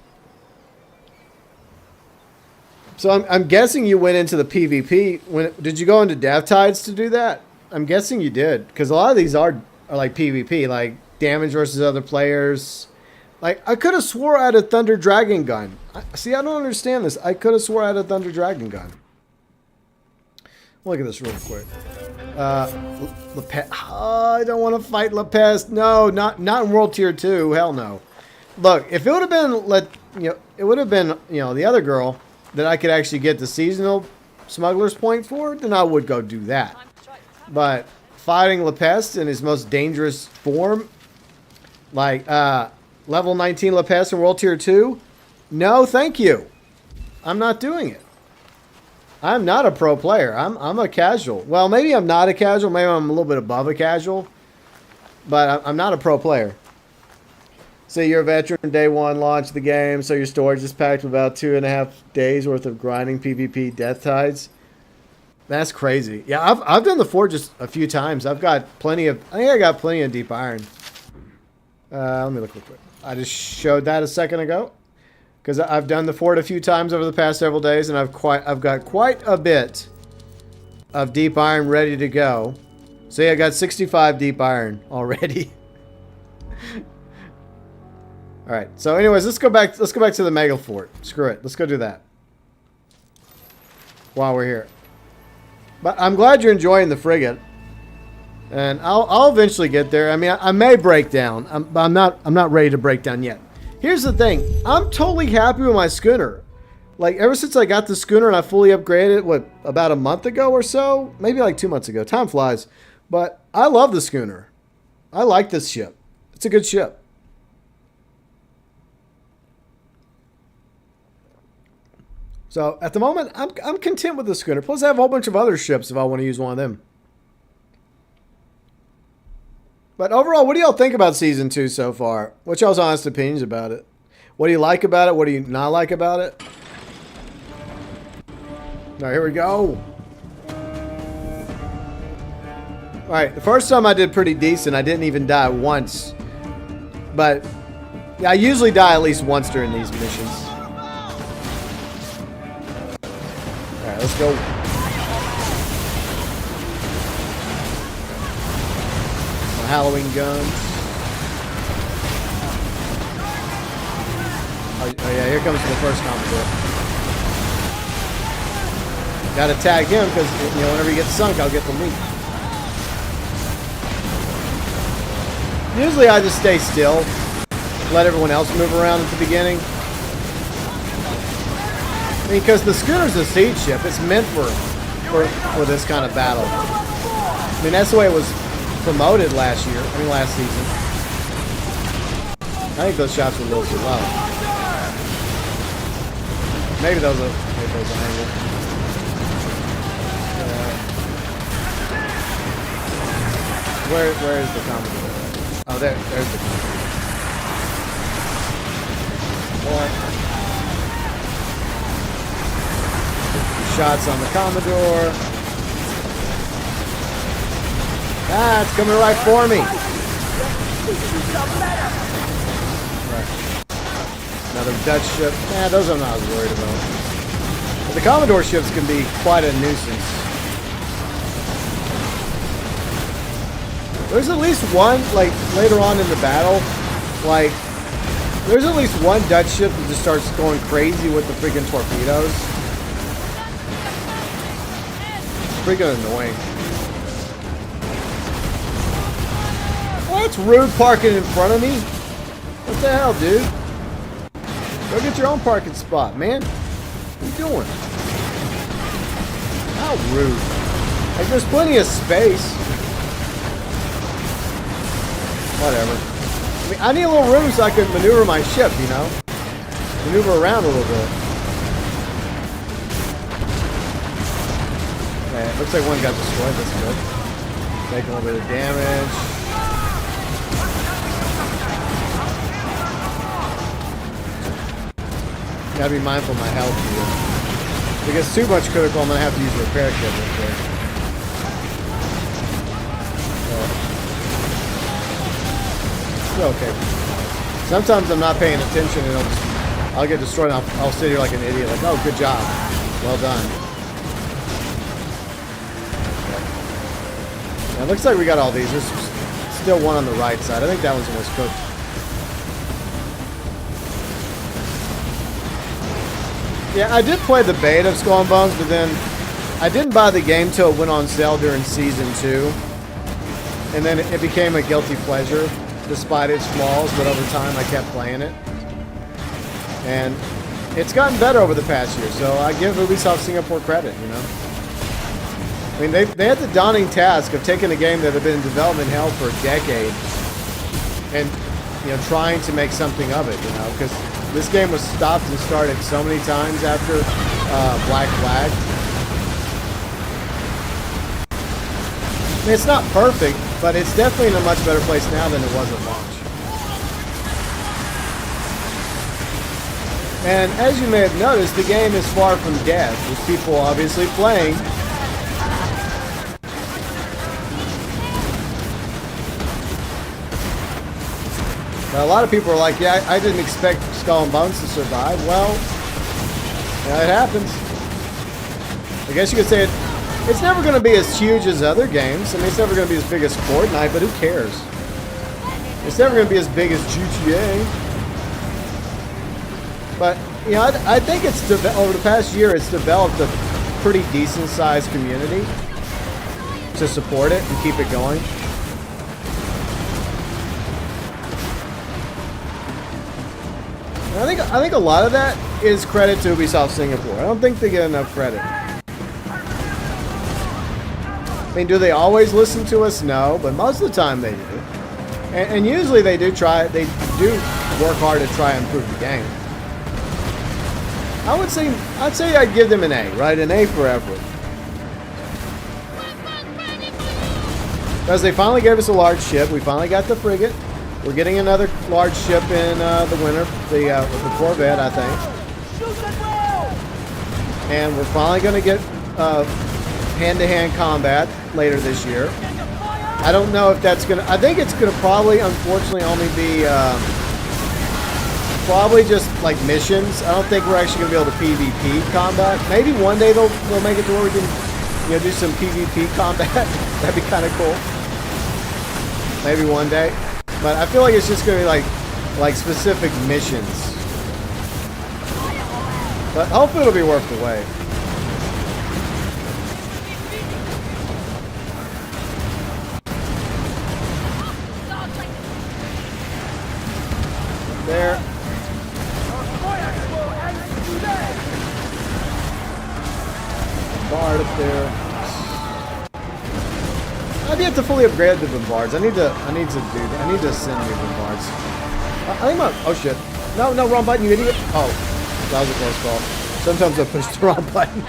So I'm guessing you went into the PvP. Did you go into Death Tides to do that? I'm guessing you did. Because a lot of these are like PvP, like damage versus other players. Like, I could have swore I had a Thunder Dragon gun. See, I don't understand this. I could have swore I had a Thunder Dragon gun. Look at this real quick. I don't want to fight Lepest. No, not in World Tier 2. Hell no. Look, if it would have been the other girl that I could actually get the seasonal smuggler's point for, then I would go do that. But fighting Lepest in his most dangerous form, like level 19 Lepest in World Tier 2, no, thank you. I'm not doing it. I'm not a pro player. I'm a casual. Well, maybe I'm not a casual. Maybe I'm a little bit above a casual. But I'm not a pro player. So you're a veteran, day one launch of the game, so your storage is packed with about 2.5 days worth of grinding PvP Death Tides. That's crazy. Yeah, I've done the Forge just a few times. I think I got plenty of deep iron. Let me look real quick. I just showed that a second ago. Because I've done the fort a few times over the past several days, and I've got quite a bit of deep iron ready to go. See, I got 65 deep iron already. All right. So, anyways, let's go back to the Mega Fort. Screw it. Let's go do that while we're here. But I'm glad you're enjoying the frigate, and I'll eventually get there. I mean, I may break down. But I'm not ready to break down yet. Here's the thing. I'm totally happy with my schooner. Like, ever since I got the schooner and I fully upgraded it, about a month ago or so? Maybe like 2 months ago. Time flies. But I love the schooner. I like this ship. It's a good ship. So at the moment, I'm content with the schooner. Plus, I have a whole bunch of other ships if I want to use one of them. But overall, what do y'all think about Season 2 so far? What's y'all's honest opinions about it? What do you like about it? What do you not like about it? All right, here we go. All right, the first time I did pretty decent. I didn't even die once. But yeah, I usually die at least once during these missions. All right, let's go. Halloween guns. Oh yeah, here comes the first Commodore. Gotta tag him because, you know, whenever he gets sunk, I'll get the loot. Usually I just stay still, let everyone else move around at the beginning. Because the schooner's a siege ship, it's meant for this kind of battle. I mean, that's the way it was promoted last season. I think those shots were a little too low. Maybe those are angle. Where is the Commodore? Oh, there's the Commodore. What? Shots on the Commodore. Ah, it's coming right for me. Right. Another Dutch ship. Nah, those I'm not as worried about. But the Commodore ships can be quite a nuisance. There's at least one, like, later on in the battle, like, there's at least one Dutch ship that just starts going crazy with the freaking torpedoes. It's freaking annoying. That's rude parking in front of me. What the hell, dude? Go get your own parking spot, man. What are you doing? How rude. Like, there's plenty of space. Whatever. I mean, I need a little room so I can maneuver my ship, you know? Maneuver around a little bit. Okay, it looks like one got destroyed. That's good. Taking a little bit of damage. Gotta be mindful of my health here. If it gets too much critical, I'm gonna have to use a repair kit real quick. Okay. Sometimes I'm not paying attention and I'll get destroyed and I'll sit here like an idiot, like, oh, good job. Well done. Okay. Now, it looks like we got all these. There's still one on the right side. I think that one's almost cooked. Yeah, I did play the beta of Skull and Bones, but then I didn't buy the game till it went on sale during Season 2. And then it became a guilty pleasure, despite its flaws, but over time I kept playing it. And it's gotten better over the past year, so I give Ubisoft Singapore credit, you know. I mean, they had the daunting task of taking a game that had been in development hell for a decade and, you know, trying to make something of it, you know, because this game was stopped and started so many times after Black Flag. I mean, it's not perfect, but it's definitely in a much better place now than it was at launch. And as you may have noticed, the game is far from dead, with people obviously playing. Now, a lot of people are like, yeah, I didn't expect Skull and Bones to survive. Well, yeah, it happens. I guess you could say it's never going to be as huge as other games. I mean, it's never going to be as big as Fortnite, but who cares? It's never going to be as big as GTA. But, you know, I think it's over the past year, it's developed a pretty decent-sized community to support it and keep it going. And I think a lot of that is credit to Ubisoft Singapore. I don't think they get enough credit. I mean, do they always listen to us? No, but most of the time they do. And usually they do work hard to try and improve the game. I'd say I'd give them an A, right? An A for effort. Because they finally gave us a large ship. We finally got the frigate. We're getting another large ship in the winter, the Corvette, I think. And we're finally going to get hand-to-hand combat later this year. I don't know if that's going to... I think it's going to probably, unfortunately, only be... probably just like missions. I don't think we're actually going to be able to PvP combat. Maybe one day they'll make it to where we can, you know, do some PvP combat. That'd be kind of cool. Maybe one day. But I feel like it's just going to be like specific missions. But hopefully it'll be worth the wait. There. Bombard up there. I've yet to fully upgrade the bombards. I need to do that. I need to send new bombards. I think oh shit. No, wrong button, you idiot. Oh, that was a close call. Sometimes I push the wrong button.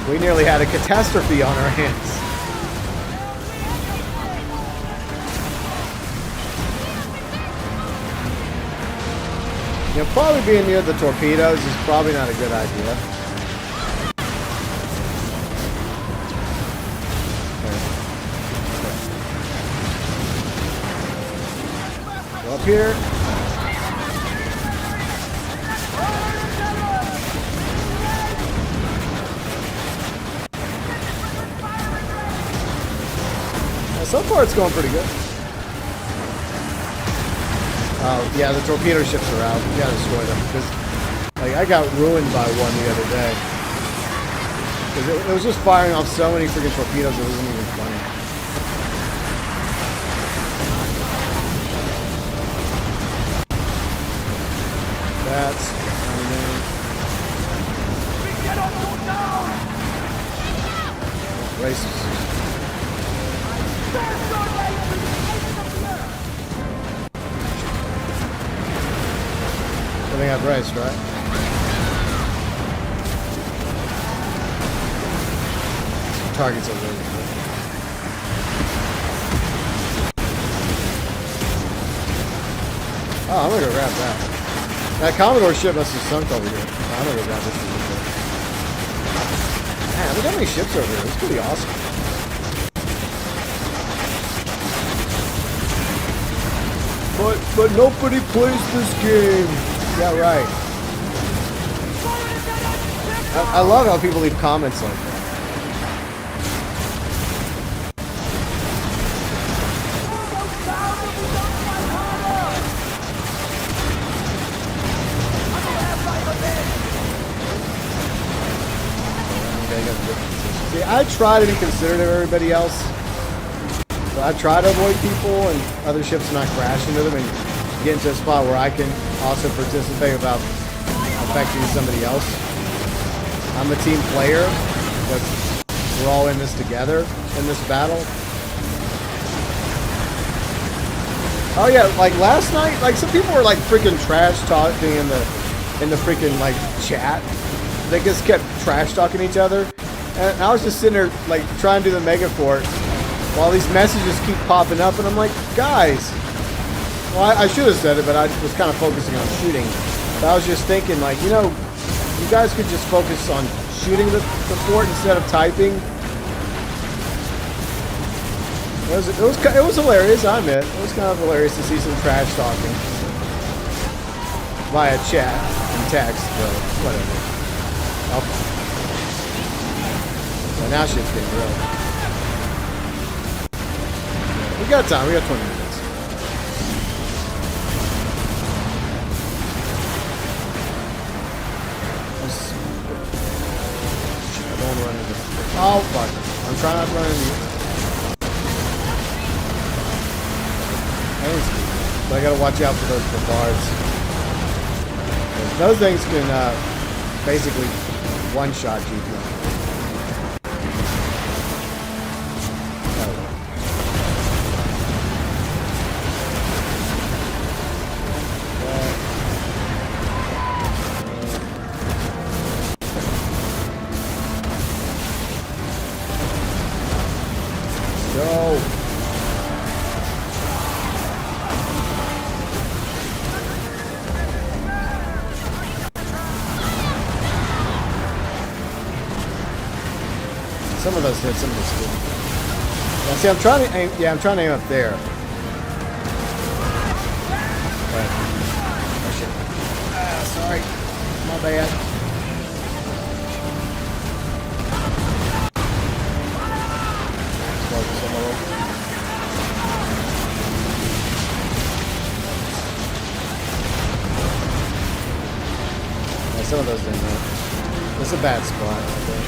We nearly had a catastrophe on our hands. You know, probably being near the torpedoes is probably not a good idea. Go up here. Now, so far it's going pretty good. Oh, yeah, the torpedo ships are out. We gotta destroy them. Because, like, I got ruined by one the other day. Because it was just firing off so many freaking torpedoes, it wasn't even funny. That's coming in. Races. I think I've raced, right? Targets are really good. Oh, I'm gonna go grab that. That Commodore ship must have sunk over here. I'm gonna go grab this one. Man, look how many ships over here. It's pretty awesome. But nobody plays this game. Yeah, right. I love how people leave comments like that. See, I try to be considerate of everybody else. So I try to avoid people and other ships not crash into them and get into a spot where I can also participate without affecting somebody else. I'm a team player, but we're all in this together in this battle. Oh yeah, like last night, like some people were like freaking trash talking in the freaking like chat. They just kept trash talking each other, and I was just sitting there like trying to do the mega fort while these messages keep popping up, and I'm like, guys. Well, I should have said it, but I was kind of focusing on shooting. But I was just thinking, like, you know, you guys could just focus on shooting the fort instead of typing. It was hilarious, I admit. It was kind of hilarious to see some trash talking via chat and text, but whatever. Okay. So now shit's getting real. We got time. We got 20 minutes. Oh, fuck. I'm trying not to run into you. So I gotta watch out for those bombards. Those things can basically one-shot you. Some of those hit, some of those didn't. Now, see, I'm trying to aim. Yeah, I'm trying to aim up there. Right. Oh shit. Ah, sorry. My bad. Focus a little. Yeah, some of those didn't hit. It's a bad spot, I think.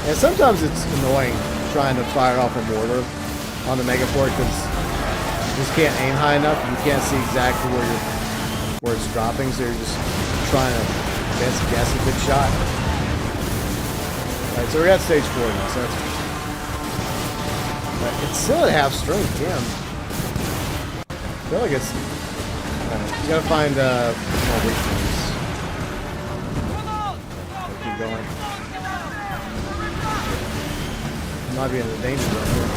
And sometimes it's annoying trying to fire off a mortar on the Megaport because you just can't aim high enough. You can't see exactly where it's dropping, so you're just trying to guess a good shot. Alright, so we're at stage 4 now, so that's but it's still at half strength, damn. I feel like it's... you gotta find more weak points. Keep going. Might be in the danger zone here.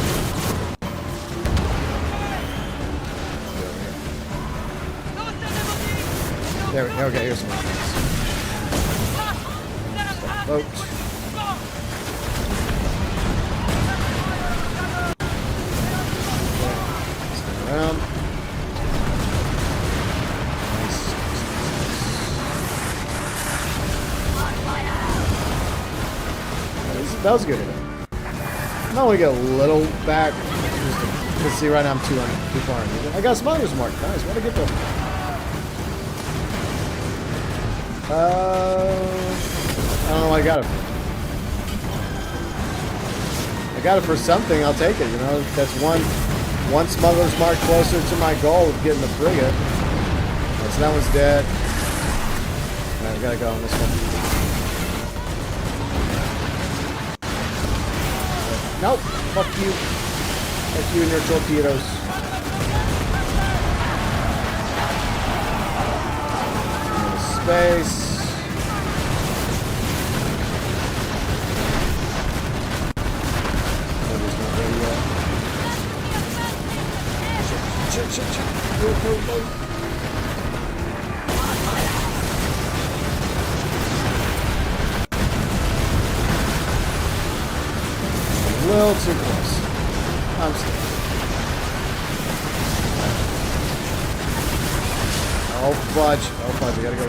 There we go. Okay, here's some more things. Boat. Spin around. Nice. That was a good hit. I'm only get a little back. Let's see, right now I'm too far. I got Smugglers Mark. Nice. Where'd I get the... I don't know why I got it. I got it for something. I'll take it. You know, that's one Smuggler's Mark closer to my goal of getting the frigate. Right, so that one's dead. Alright, we gotta go on this one. Nope. Fuck you. Fuck you and your torpedoes. Space. Nobody's not ready yet. Shit. Go. A little too close. I'm still. Oh fudge. I gotta go.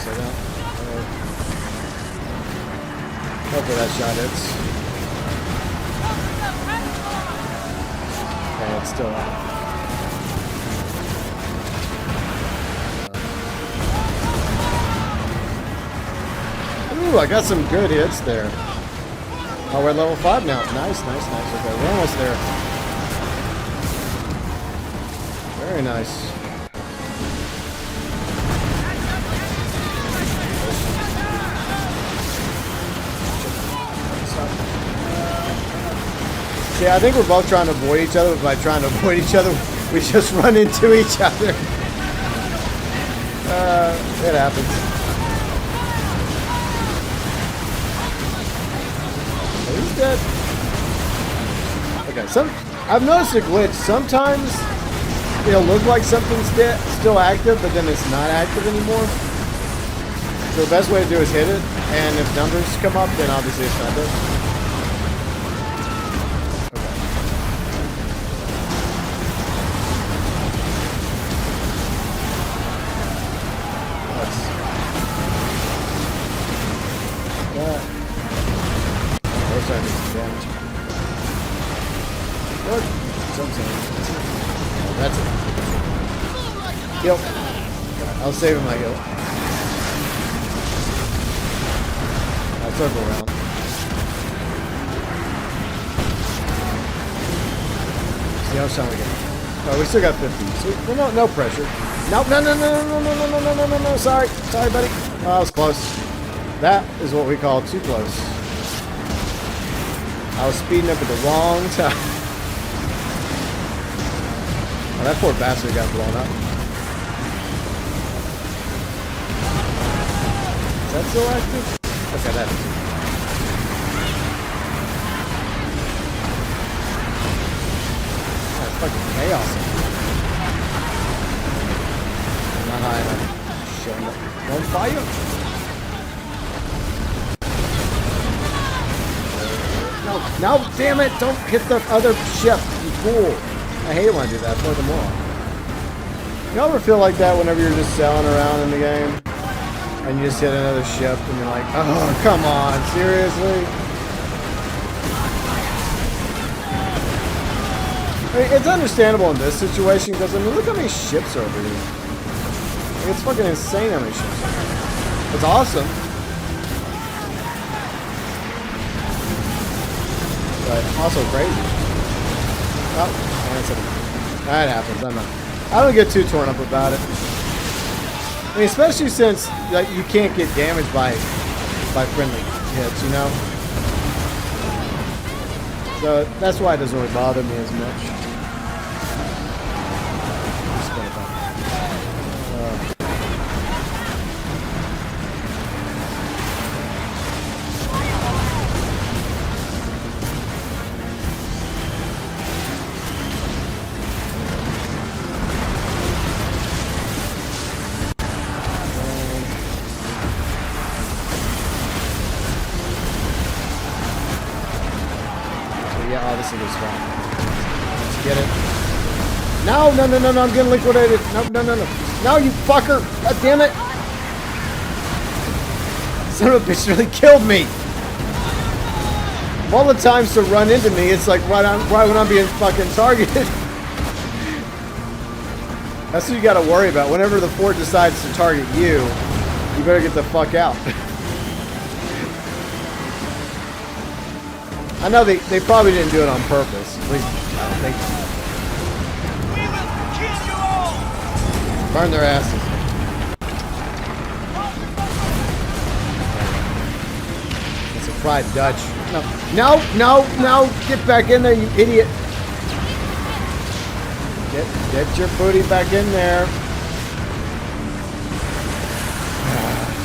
Slow down. Hopefully that shot hits. Okay, it's still out. Ooh, I got some good hits there. Oh, we're at level 5 now. Nice. Okay, we're almost there. Very nice. See, I think we're both trying to avoid each other, but by trying to avoid each other, we just run into each other. It happens. He's dead. Okay, I've noticed a glitch. Sometimes it'll look like something's still active, but then it's not active anymore. So the best way to do is hit it, and if numbers come up, then obviously it's not there. That's it. Heal. I was saving my heal. I'll circle around. See how strong we get. Oh, we still got 50. So no pressure. Nope, no. Sorry, buddy. Oh, that was close. That is what we call too close. I was speeding up at the wrong time. Oh, that poor bastard got blown up. Is that still active? Okay, that is. Alright, fucking chaos. Not high enough. Shit, on fire. No, damn it! Don't hit the other ship, you fool! I hate when I do that. Blow them off. You ever feel like that whenever you're just sailing around in the game and you just hit another ship and you're like, oh, come on, seriously? I mean, it's understandable in this situation because, I mean, look how many ships are over here. Like, it's fucking insane how many ships are here. It's awesome. But also crazy. Oh, that happens. I don't get too torn up about it. I mean, especially since like, you can't get damaged by friendly hits, you know? So that's why it doesn't really bother me as much. Yeah, oh, this is fun. Let's get it. No, I'm getting liquidated. No. No, you fucker! God damn it! Son of a bitch really killed me! Of all the times to run into me, it's like right when I'm being fucking targeted. That's what you gotta worry about. Whenever the fort decides to target you, you better get the fuck out. I know they probably didn't do it on purpose. At least, I don't think so. We will kill you all! Burn their asses. It's a fried Dutch. No! Get back in there, you idiot! Get your booty back in there.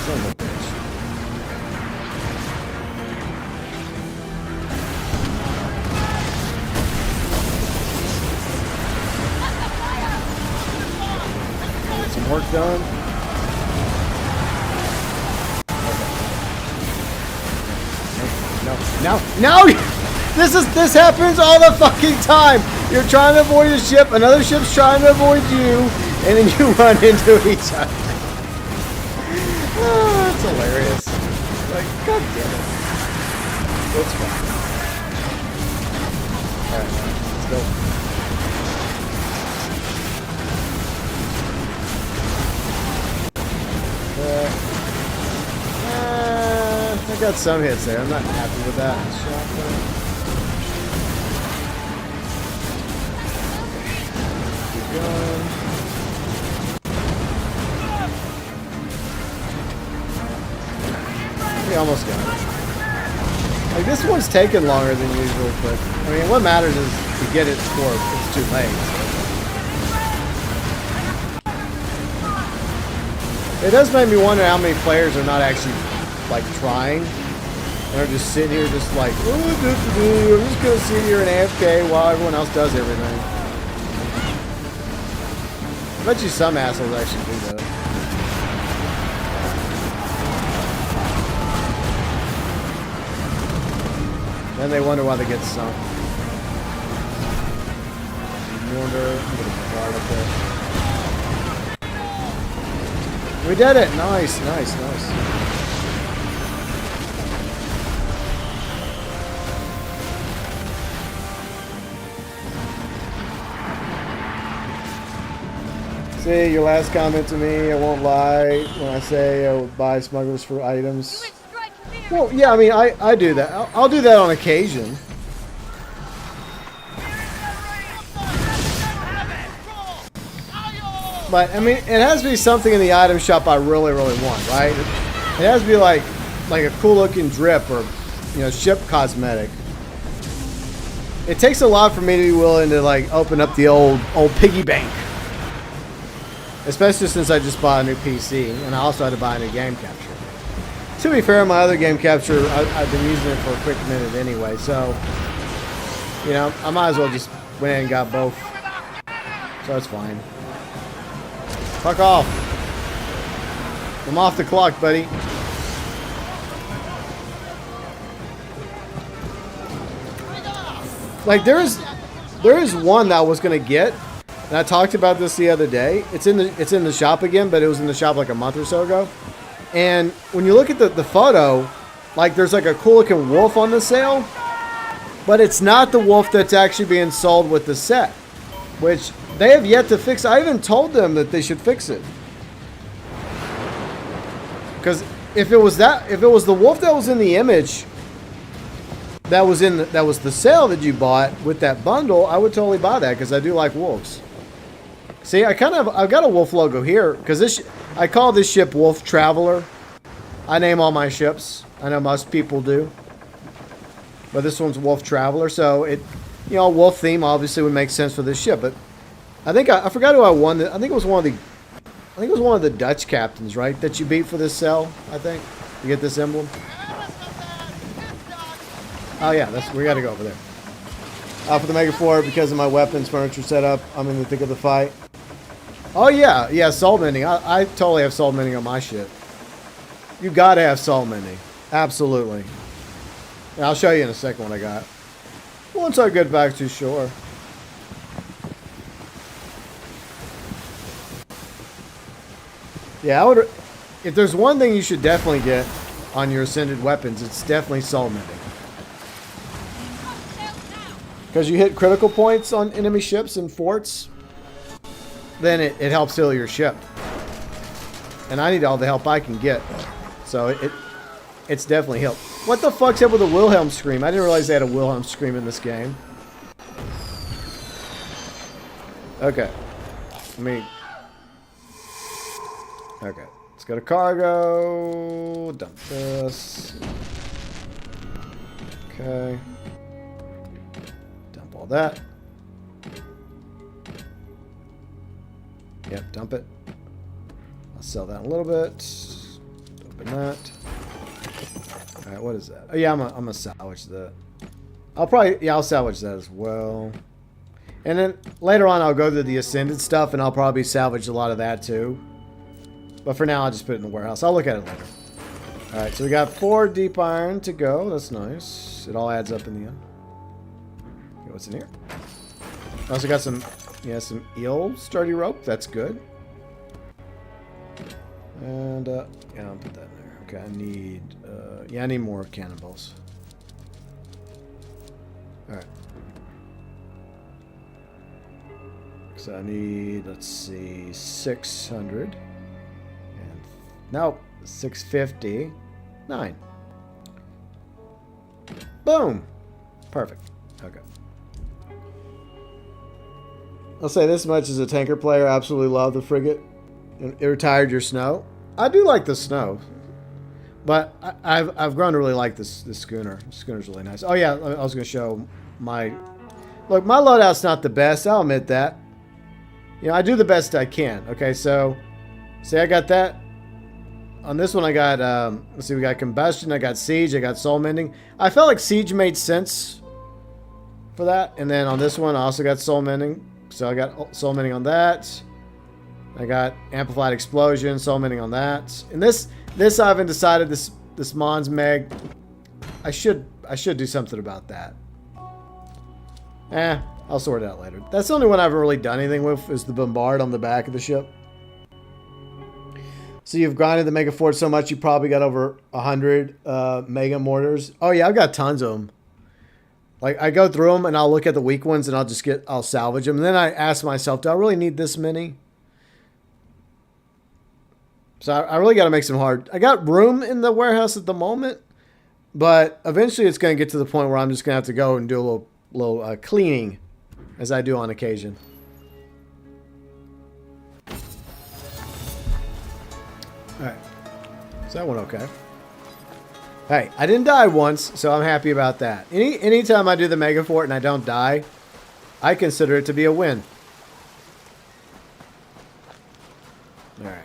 Son of a bitch. Work done. No! This happens all the fucking time. You're trying to avoid a ship, another ship's trying to avoid you, and then you run into each other. Oh, that's hilarious. Like, god damn it. It's fun. Alright, let's go. I got some hits there. I'm not happy with that. Keep going. We almost got it. Like, this one's taking longer than usual, but I mean, what matters is to get it before it's too late. It does make me wonder how many players are not actually, like, trying. They're just sitting here just like, oh, I'm just going to sit here and AFK while everyone else does everything. I bet you some assholes actually do that. Then they wonder why they get sunk. Wonder, I'm going to guard up there. We did it! Nice. See, your last comment to me, I won't lie when I say I would buy smugglers for items. Well, yeah, I mean, I do that. I'll do that on occasion. But, I mean, it has to be something in the item shop I really, really want, right? It has to be like a cool-looking drip or, you know, ship cosmetic. It takes a lot for me to be willing to, like, open up the old piggy bank. Especially since I just bought a new PC, and I also had to buy a new game capture. To be fair, my other game capture, I've been using it for a quick minute anyway, so, you know, I might as well just went in and got both so it's fine. Fuck off. I'm off the clock, buddy. Like there is one that I was gonna get, and I talked about this the other day. It's in the shop again, but it was in the shop like a month or so ago. And when you look at the photo, like there's like a cool looking wolf on the sale, but it's not the wolf that's actually being sold with the set, which they have yet to fix. I even told them that they should fix it. Because if it was the wolf that was in the image, that was the sale that you bought with that bundle, I would totally buy that because I do like wolves. See, I've got a wolf logo here because I call this ship Wolf Traveler. I name all my ships. I know most people do, but this one's Wolf Traveler, so wolf theme obviously would make sense for this ship. But I think I forgot who I won. I think it was one of the Dutch captains, right? That you beat for this cell, I think. You get this emblem. Oh yeah, we gotta go over there. For the Mega 4, because of my weapons furniture setup, I'm in the thick of the fight. Oh yeah, soul mending. I totally have soul mending on my shit. You gotta have soul mending. Absolutely. And I'll show you in a second what I got. Once I get back to shore. Yeah, if there's one thing you should definitely get on your ascended weapons, it's definitely soul mending. Because you hit critical points on enemy ships and forts, then it helps heal your ship. And I need all the help I can get. So it's definitely helped. What the fuck's up with the Wilhelm scream? I didn't realize they had a Wilhelm scream in this game. Okay. Okay. Let's go to cargo. Dump this. Okay. Dump all that. Yep, dump it. I'll sell that in a little bit. Open that. Alright, what is that? Oh yeah, I'm gonna salvage that. I'll salvage that as well. And then later on I'll go to the Ascended stuff and I'll probably salvage a lot of that too. But for now I'll just put it in the warehouse. I'll look at it later. Alright, so we got 4 deep iron to go. That's nice. It all adds up in the end. Okay, what's in here? I also got some eel sturdy rope. That's good. And yeah, I'll put that in there. Okay, I need more cannonballs. Alright. So I need, let's see, 600. And nope, 650. 9. Boom. Perfect. Okay. I'll say this much as a tanker player, I absolutely love the frigate. It retired your snow. I do like the snow. But I've grown to really like this schooner. The schooner's really nice. Oh yeah, I was going to show my... Look, my loadout's not the best. I'll admit that. You know, I do the best I can. Okay, so... See, I got that. On this one, I got... let's see, we got Combustion, I got Siege, I got Soul Mending. I felt like Siege made sense for that. And then on this one, I also got Soul Mending. So I got Soul Mending on that. I got Amplified Explosion, Soul Mending on that. And this I haven't decided, this Mons Meg, I should do something about that. I'll sort it out later. That's the only one I haven't really done anything with, is the Bombard on the back of the ship. So you've grinded the Mega Fort so much you probably got over 100 Mega Mortars. Oh yeah, I've got tons of them. Like, I go through them and I'll look at the weak ones and I'll salvage them. And then I ask myself, do I really need this many? So I really got to make some hard... I got room in the warehouse at the moment, but eventually it's going to get to the point where I'm just going to have to go and do a little cleaning, as I do on occasion. Alright. So that went okay. Hey, I didn't die once, so I'm happy about that. Anytime I do the Mega Fort and I don't die, I consider it to be a win. Alright.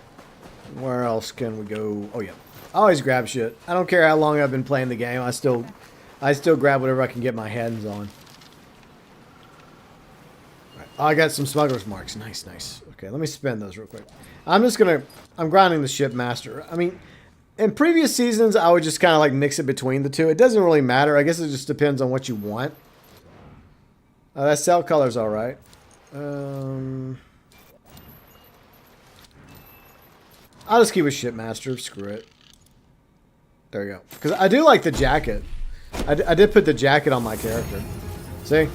Where else can we go? Oh yeah, I always grab shit. I don't care how long I've been playing the game. I still grab whatever I can get my hands on. Right. Oh, I got some smuggler's marks. Nice, nice. Okay, let me spend those real quick. I'm grinding the shipmaster. I mean, in previous seasons, I would just kind of like mix it between the two. It doesn't really matter. I guess it just depends on what you want. That cell color's all right. I'll just keep a shipmaster. Screw it. There we go. Because I do like the jacket. I did put the jacket on my character. See?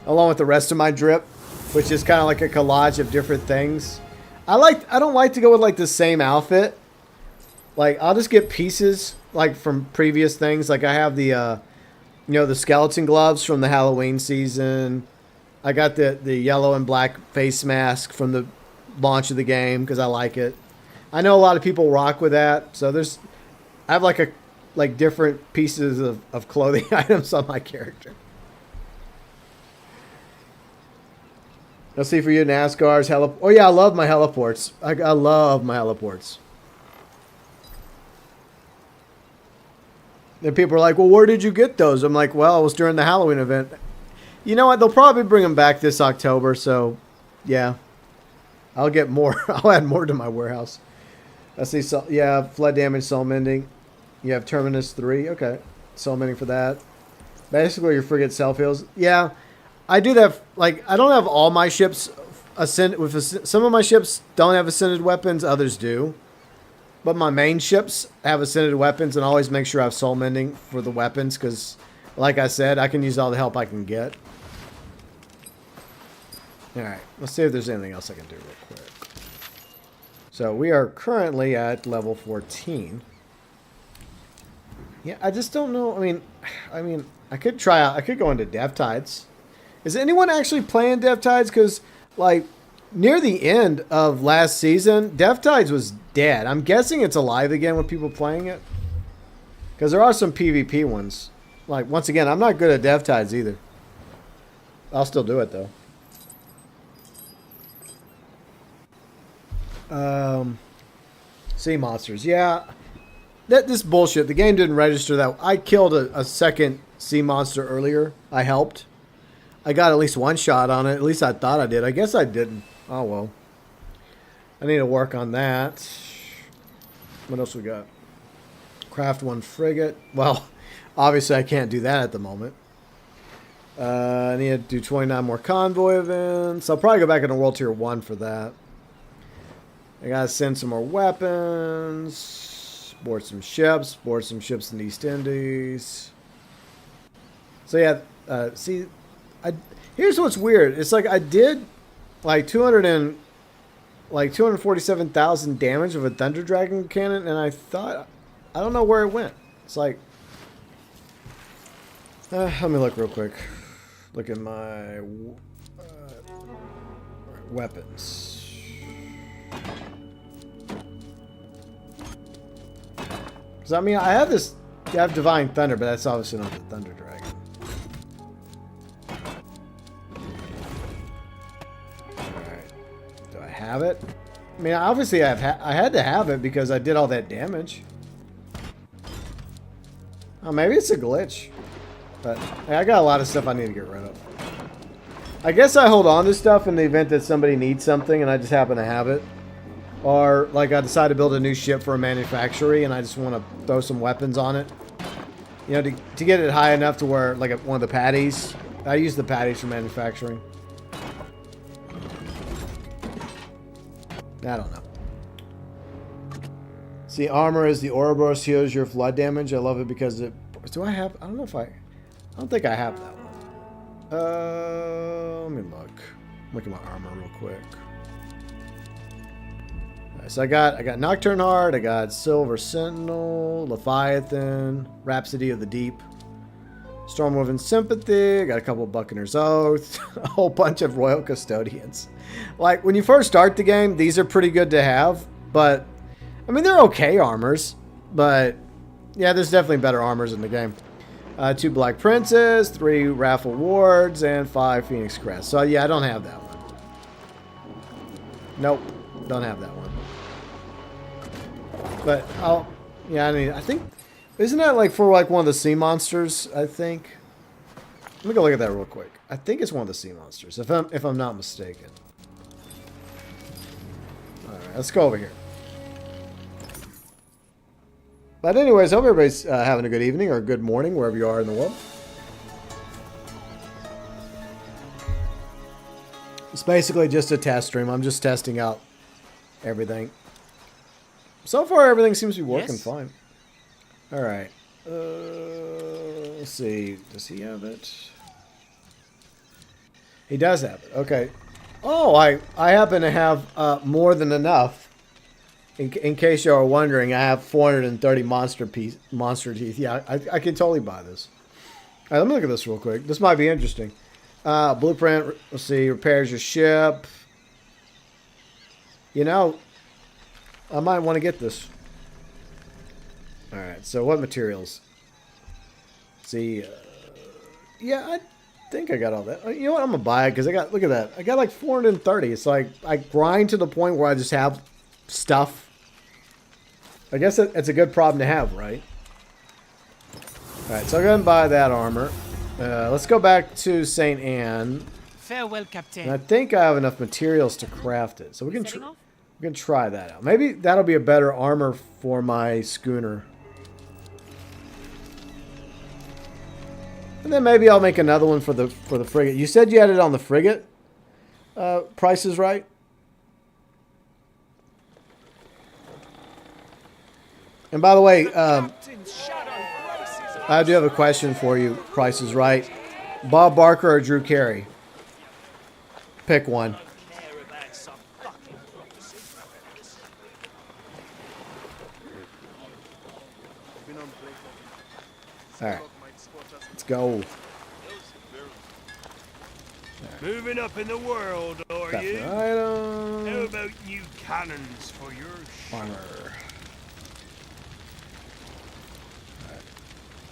Along with the rest of my drip, which is kind of like a collage of different things. I don't like to go with like the same outfit. Like I'll just get pieces like from previous things. Like I have the the skeleton gloves from the Halloween season. I got the yellow and black face mask from the launch of the game because I like it. I know a lot of people rock with that. So I have like different pieces of clothing items on my character. Let's see for you, NASCAR's Oh yeah, I love my heliports. I love my heliports. And people are like, well, where did you get those? I'm like, well, it was during the Halloween event. You know what? They'll probably bring them back this October. So, yeah. I'll get more. I'll add more to my warehouse. Let's see. So, yeah, flood damage, soul mending. You have Terminus 3. Okay. Soul mending for that. Basically, your frigate self-heals. Yeah. I do that. Like, I don't have all my ships ascended. Some of my ships don't have ascended weapons. Others do. But my main ships have ascended weapons, and I always make sure I have soul mending for the weapons because, like I said, I can use all the help I can get. All right, let's see if there's anything else I can do real quick. So we are currently at level 14. Yeah, I just don't know. I mean, I could try out. I could go into Death Tides. Is anyone actually playing Death Tides? Because, like, near the end of last season, Death Tides was dead. I'm guessing it's alive again with people playing it. Because there are some PvP ones. Like, once again, I'm not good at Death Tides either. I'll still do it, though. Sea monsters. Yeah. This bullshit. The game didn't register that. I killed a second sea monster earlier. I helped. I got at least one shot on it. At least I thought I did. I guess I didn't. Oh, well. I need to work on that. What else we got? Craft one frigate. Well, obviously I can't do that at the moment. I need to do 29 more convoy events. I'll probably go back into World Tier 1 for that. I gotta send some more weapons. Board some ships. Board some ships in the East Indies. So yeah, see, here's what's weird. It's like I did like 247,000 damage with a Thunder Dragon cannon, and I thought, I don't know where it went. It's like, let me look real quick. Look at my weapons. Because I mean, I have Divine Thunder, but that's obviously not the Thunder Dragon. Have it. I mean, obviously I had to have it because I did all that damage. Oh, maybe it's a glitch. But hey, I got a lot of stuff I need to get rid of. I guess I hold on to stuff in the event that somebody needs something and I just happen to have it. Or like I decide to build a new ship for a manufactory and I just want to throw some weapons on it. You know, to get it high enough to where like one of the patties. I use the patties for manufacturing. I don't know. See, armor is the Ouroboros heals your flood damage. I love it because it... Do I have... I don't know if I... I don't think I have that one. Let me look. Look at my armor real quick. Right, so I got Nocturne Heart. I got Silver Sentinel. Leviathan. Rhapsody of the Deep. Stormwoven Sympathy. I got a couple of Buccaneer's Oath. A whole bunch of Royal Custodians. Like, when you first start the game, these are pretty good to have. But, I mean, they're okay armors. But, yeah, there's definitely better armors in the game. 2 Black Princes, 3 Raffle Wards, and 5 Phoenix Crest. So, yeah, I don't have that one. Nope, don't have that one. But, yeah, I mean, I think... Isn't that, like, for, like, one of the sea monsters, I think? Let me go look at that real quick. I think it's one of the sea monsters, if I'm not mistaken. Alright, let's go over here. But anyways, hope everybody's having a good evening or good morning, wherever you are in the world. It's basically just a test stream. I'm just testing out everything. So far, everything seems to be working fine. Alright. Let's see. Does he have it? He does have it. Okay. Oh, I happen to have more than enough. In case you are wondering, I have 430 monster teeth. Yeah, I can totally buy this. All right, let me look at this real quick. This might be interesting. Blueprint, let's see, repairs your ship. You know, I might want to get this. All right, so what materials? Let's see, yeah, I think I got all that. You know what, I'm going to buy it because I got, look at that. I got like 430. It's like I grind to the point where I just have stuff. I guess it's a good problem to have, right? Alright, so I'm going to buy that armor. Let's go back to St. Anne. Farewell, Captain. And I think I have enough materials to craft it. So we can try that out. Maybe that'll be a better armor for my schooner. And then maybe I'll make another one for the frigate. You said you had it on the frigate? Price is right? And by the way, I do have a question for you. Price is right. Bob Barker or Drew Carey? Pick one. Alright. Let's go. Moving up in the world, are you? How about new cannons for your armor?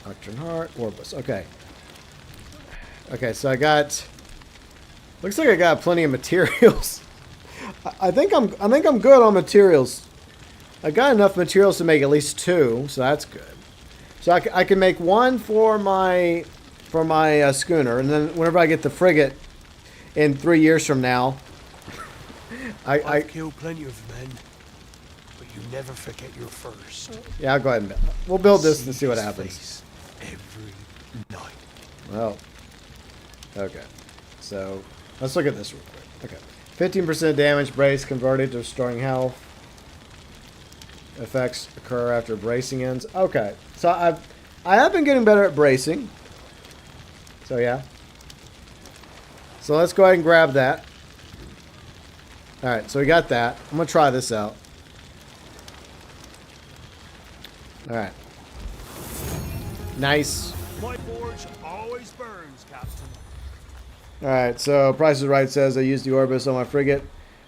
Nocturne Heart, Orbis. Okay. Okay, so I got. Looks like I got plenty of materials. I think I'm good on materials. I got enough materials to make at least 2, so that's good. So I can make 1 for my schooner, and then whenever I get the frigate in 3 years from now, I've killed plenty of men, but you never forget your first. Yeah, I'll go ahead and we'll build this and see what happens. Every night. Well, okay. So let's look at this real quick. Okay, 15% damage, brace converted to restoring health. Effects occur after bracing ends. Okay, so I have been getting better at bracing. So yeah. So let's go ahead and grab that. All right, so we got that. I'm gonna try this out. All right. Nice. My forge always burns, Captain. Alright, so Price is Right says I used the Orbis on my frigate.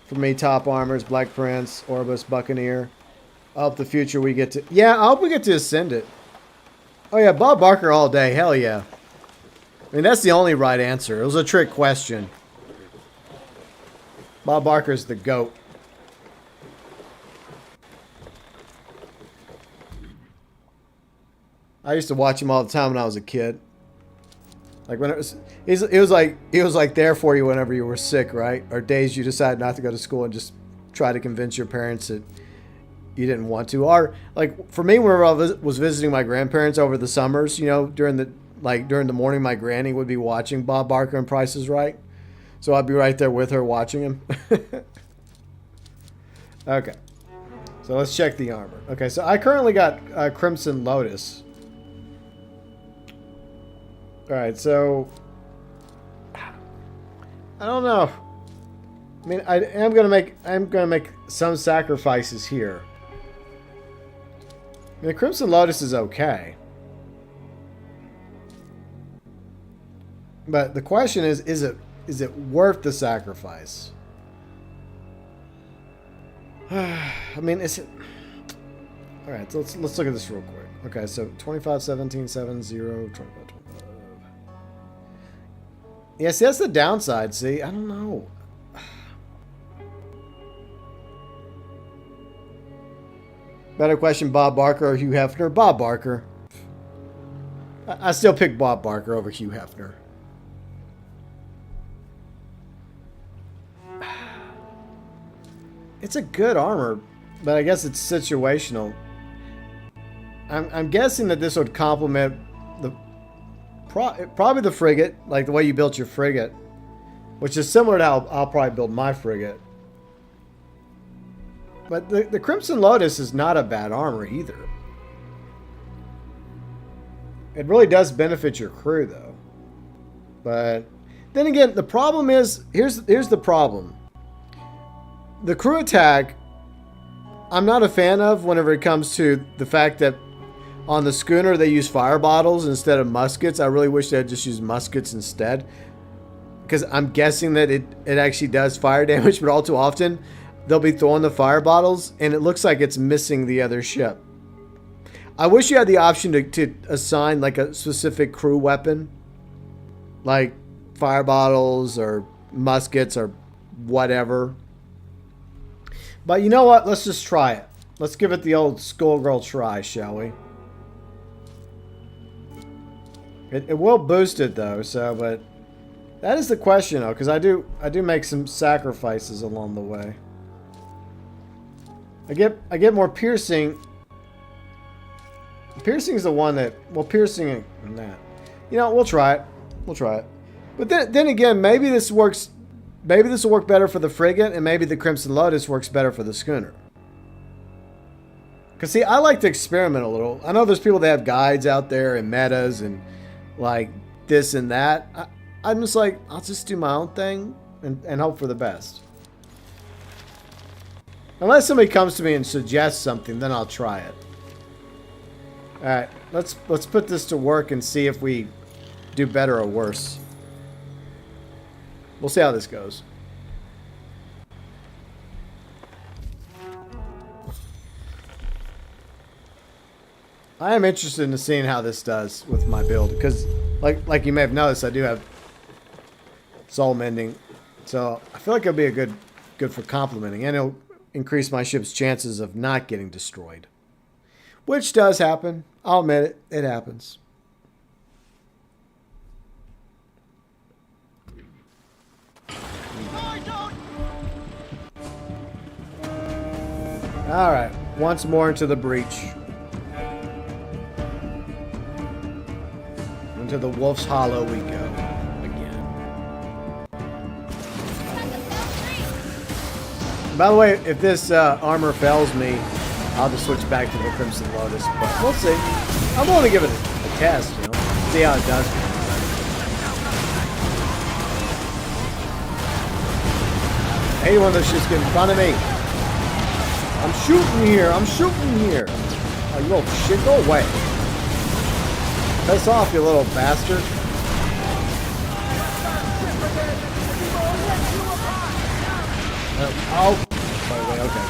For me, top armors, Black Prince, Orbis, Buccaneer. I hope the future we get to... Yeah, I hope we get to ascend it. Oh yeah, Bob Barker all day. Hell yeah. I mean, that's the only right answer. It was a trick question. Bob Barker's the GOAT. I used to watch him all the time when I was a kid. Like when it was like there for you whenever you were sick, right? Or days you decided not to go to school and just try to convince your parents that you didn't want to. Or like for me, whenever I was visiting my grandparents over the summers, you know, during the morning, my granny would be watching Bob Barker and Price is Right, so I'd be right there with her watching him. Okay, so let's check the armor. Okay, so I currently got Crimson Lotus. Alright, so I don't know. I mean, I'm gonna make some sacrifices here. I mean, the Crimson Lotus is okay. But the question is it worth the sacrifice? I mean, is it... Alright, so let's look at this real quick. Okay, so 25, 17, 7, 0, 25, 25. Yeah, see, that's the downside, see? I don't know. Better question, Bob Barker or Hugh Hefner? Bob Barker. I still pick Bob Barker over Hugh Hefner. It's a good armor, but I guess it's situational. I'm guessing that this would complement the probably the frigate, like the way you built your frigate, which is similar to how I'll probably build my frigate. But the Crimson Lotus is not a bad armor either. It really does benefit your crew though. But then again, the problem is, here's the problem. The crew attack, I'm not a fan of whenever it comes to the fact that on the schooner they use fire bottles instead of muskets. I really wish they had just used muskets instead. Because I'm guessing that it actually does fire damage, but all too often they'll be throwing the fire bottles and it looks like it's missing the other ship. I wish you had the option to assign like a specific crew weapon. Like fire bottles or muskets or whatever. But you know what? Let's just try it. Let's give it the old schoolgirl try, shall we? It will boost it though, so but that is the question though, because I do make some sacrifices along the way. I get more piercing. Piercing is the one that, well, piercing and that. You know, we'll try it. We'll try it. But then again, maybe this works. Maybe this will work better for the frigate, and maybe the Crimson Lotus works better for the schooner. Because, see, I like to experiment a little. I know there's people that have guides out there and metas and, like, this and that. I'm just like, I'll just do my own thing and hope for the best. Unless somebody comes to me and suggests something, then I'll try it. Alright, let's put this to work and see if we do better or worse. We'll see how this goes. I am interested in seeing how this does with my build, because like you may have noticed, I do have soul mending, so I feel like it'll be a good for complementing, and it'll increase my ship's chances of not getting destroyed, which does happen. I'll admit it. It happens. Alright, once more into the breach. Into the Wolf's Hollow we go. Again. By the way, if this armor fails me, I'll just switch back to the Crimson Lotus. But we'll see. I'm willing to give it a test, you know. See how it does. I hate one of those shits getting in front of me. I'm shooting here. I'm shooting here. Oh, you little shit. Go away. Piss off, you little bastard. Oh. By the way, okay.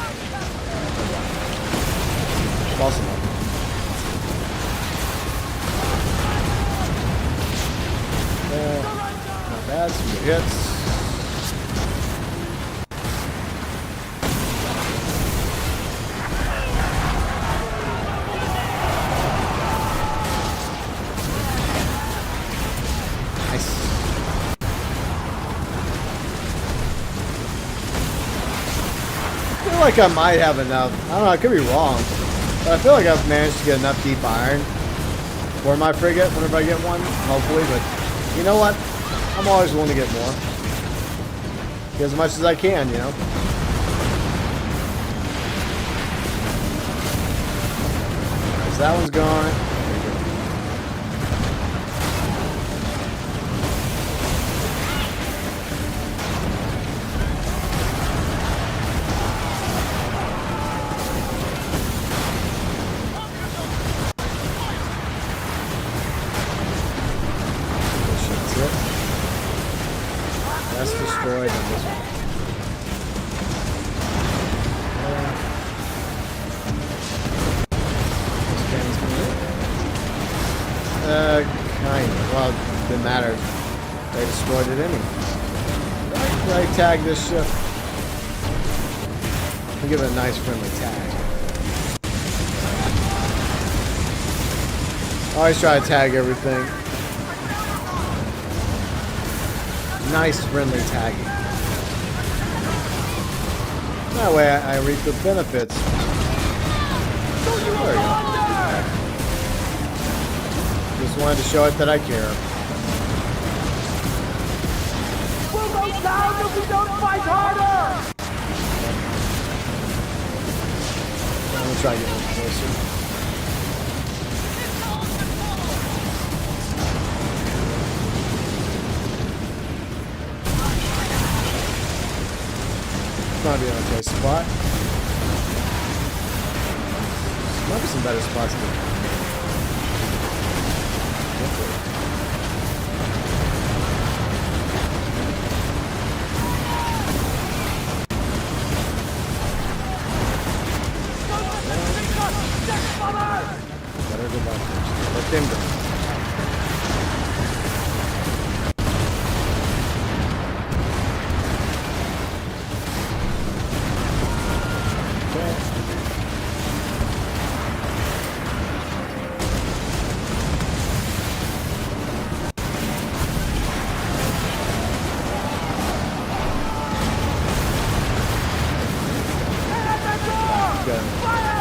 Awesome. Not bad. Some good hits. I feel like I might have enough. I don't know, I could be wrong. But I feel like I've managed to get enough deep iron for my frigate whenever I get one, hopefully. But you know what? I'm always willing to get more. Get as much as I can, you know. So that one's gone. Tag this ship. We'll give it a nice friendly tag. Always try to tag everything. Nice friendly tagging. That way I reap the benefits. There we go. Just wanted to show it that I care. We'll go down if we don't fight harder! I'm gonna try to get a little closer. Might be an okay spot. Might be some better spots too. Better go back first. Let them go.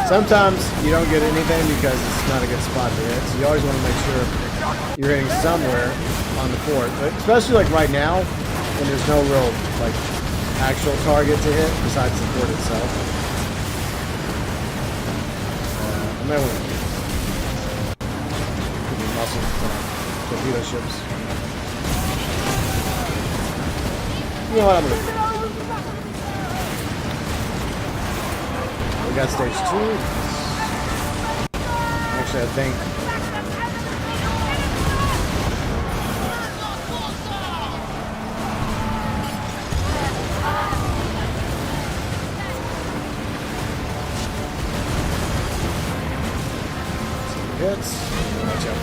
Sometimes you don't get anything because it's not a good spot to hit, so you always want to make sure you're hitting somewhere on the fort. But especially like right now, when there's no real like actual target to hit besides the fort itself. I might want to muscle torpedo ships. You know what I'm gonna do? We got stage 2. Actually, I think. Some hits. Watch out.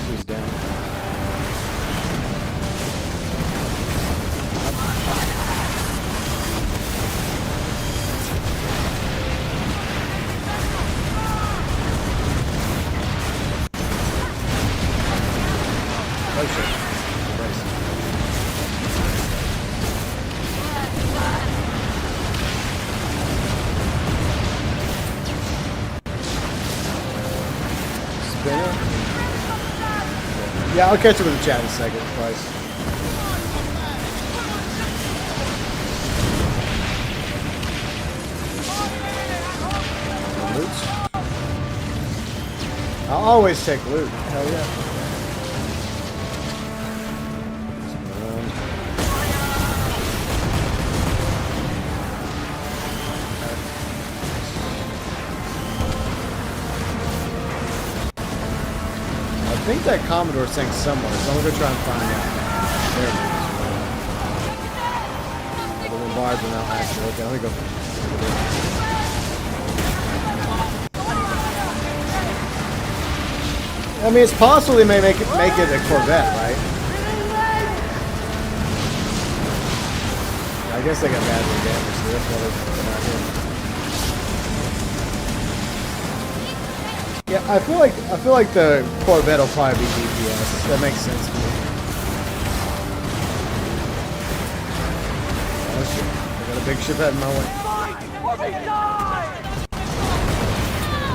He's down. Oh shit. Nice. Spinner? Yeah, I'll catch up with the chat in a second, Price. Loot? I'll always take loot. Hell yeah. I think that Commodore's saying somewhere, so I'm gonna go try and find out. There it is. The bombards are now active. Okay, let me go. I mean, it's possible they may make it a Corvette, right? I guess they got badly damaged, so that's why they're not here. Yeah, I feel like the Corvette will probably be DPS. That makes sense to me. Oh shit! I got a big ship heading my way.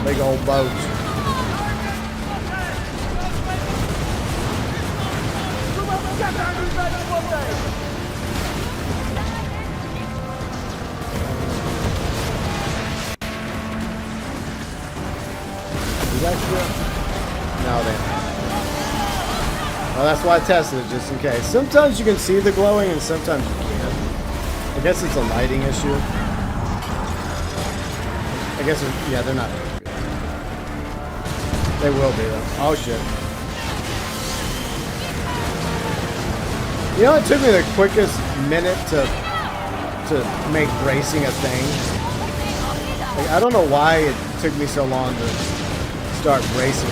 Big old boat. No, they. Well, that's why I tested it, just in case. Sometimes you can see the glowing, and sometimes you can't. I guess it's a lighting issue. I guess, yeah, they're not. They will be, though. Oh, shit. You know, it took me the quickest minute to make racing a thing. Like, I don't know why it took me so long to start racing.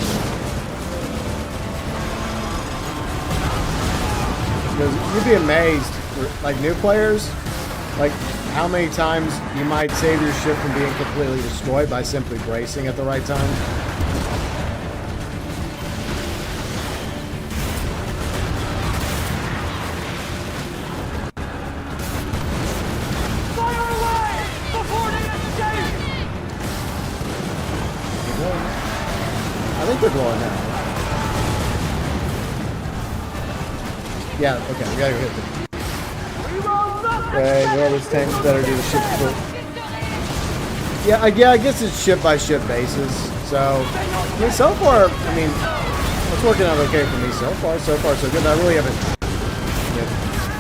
Because you'd be amazed, like new players, like how many times you might save your ship from being completely destroyed by simply bracing at the right time. glowing? I think they're glowing now. Yeah, okay, we gotta go hit them. Okay, whoever's tanks better do the ship before. Yeah, I guess it's ship by ship basis. So, I mean, so far, I mean, it's working out okay for me so far. So far, so good. I really haven't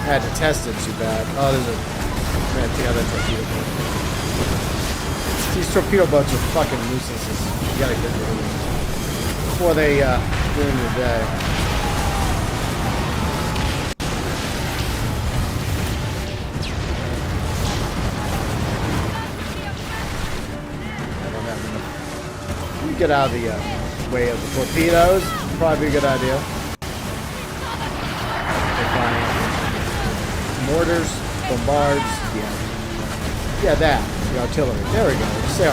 had to test it too bad. Oh, there's a man, take out that torpedo boat. These torpedo boats are fucking nuisances. You gotta get rid of them before they ruin your day. Get out of the way of the torpedoes. Probably a good idea. Mortars, bombards, yeah, that. The artillery. There we go. Just say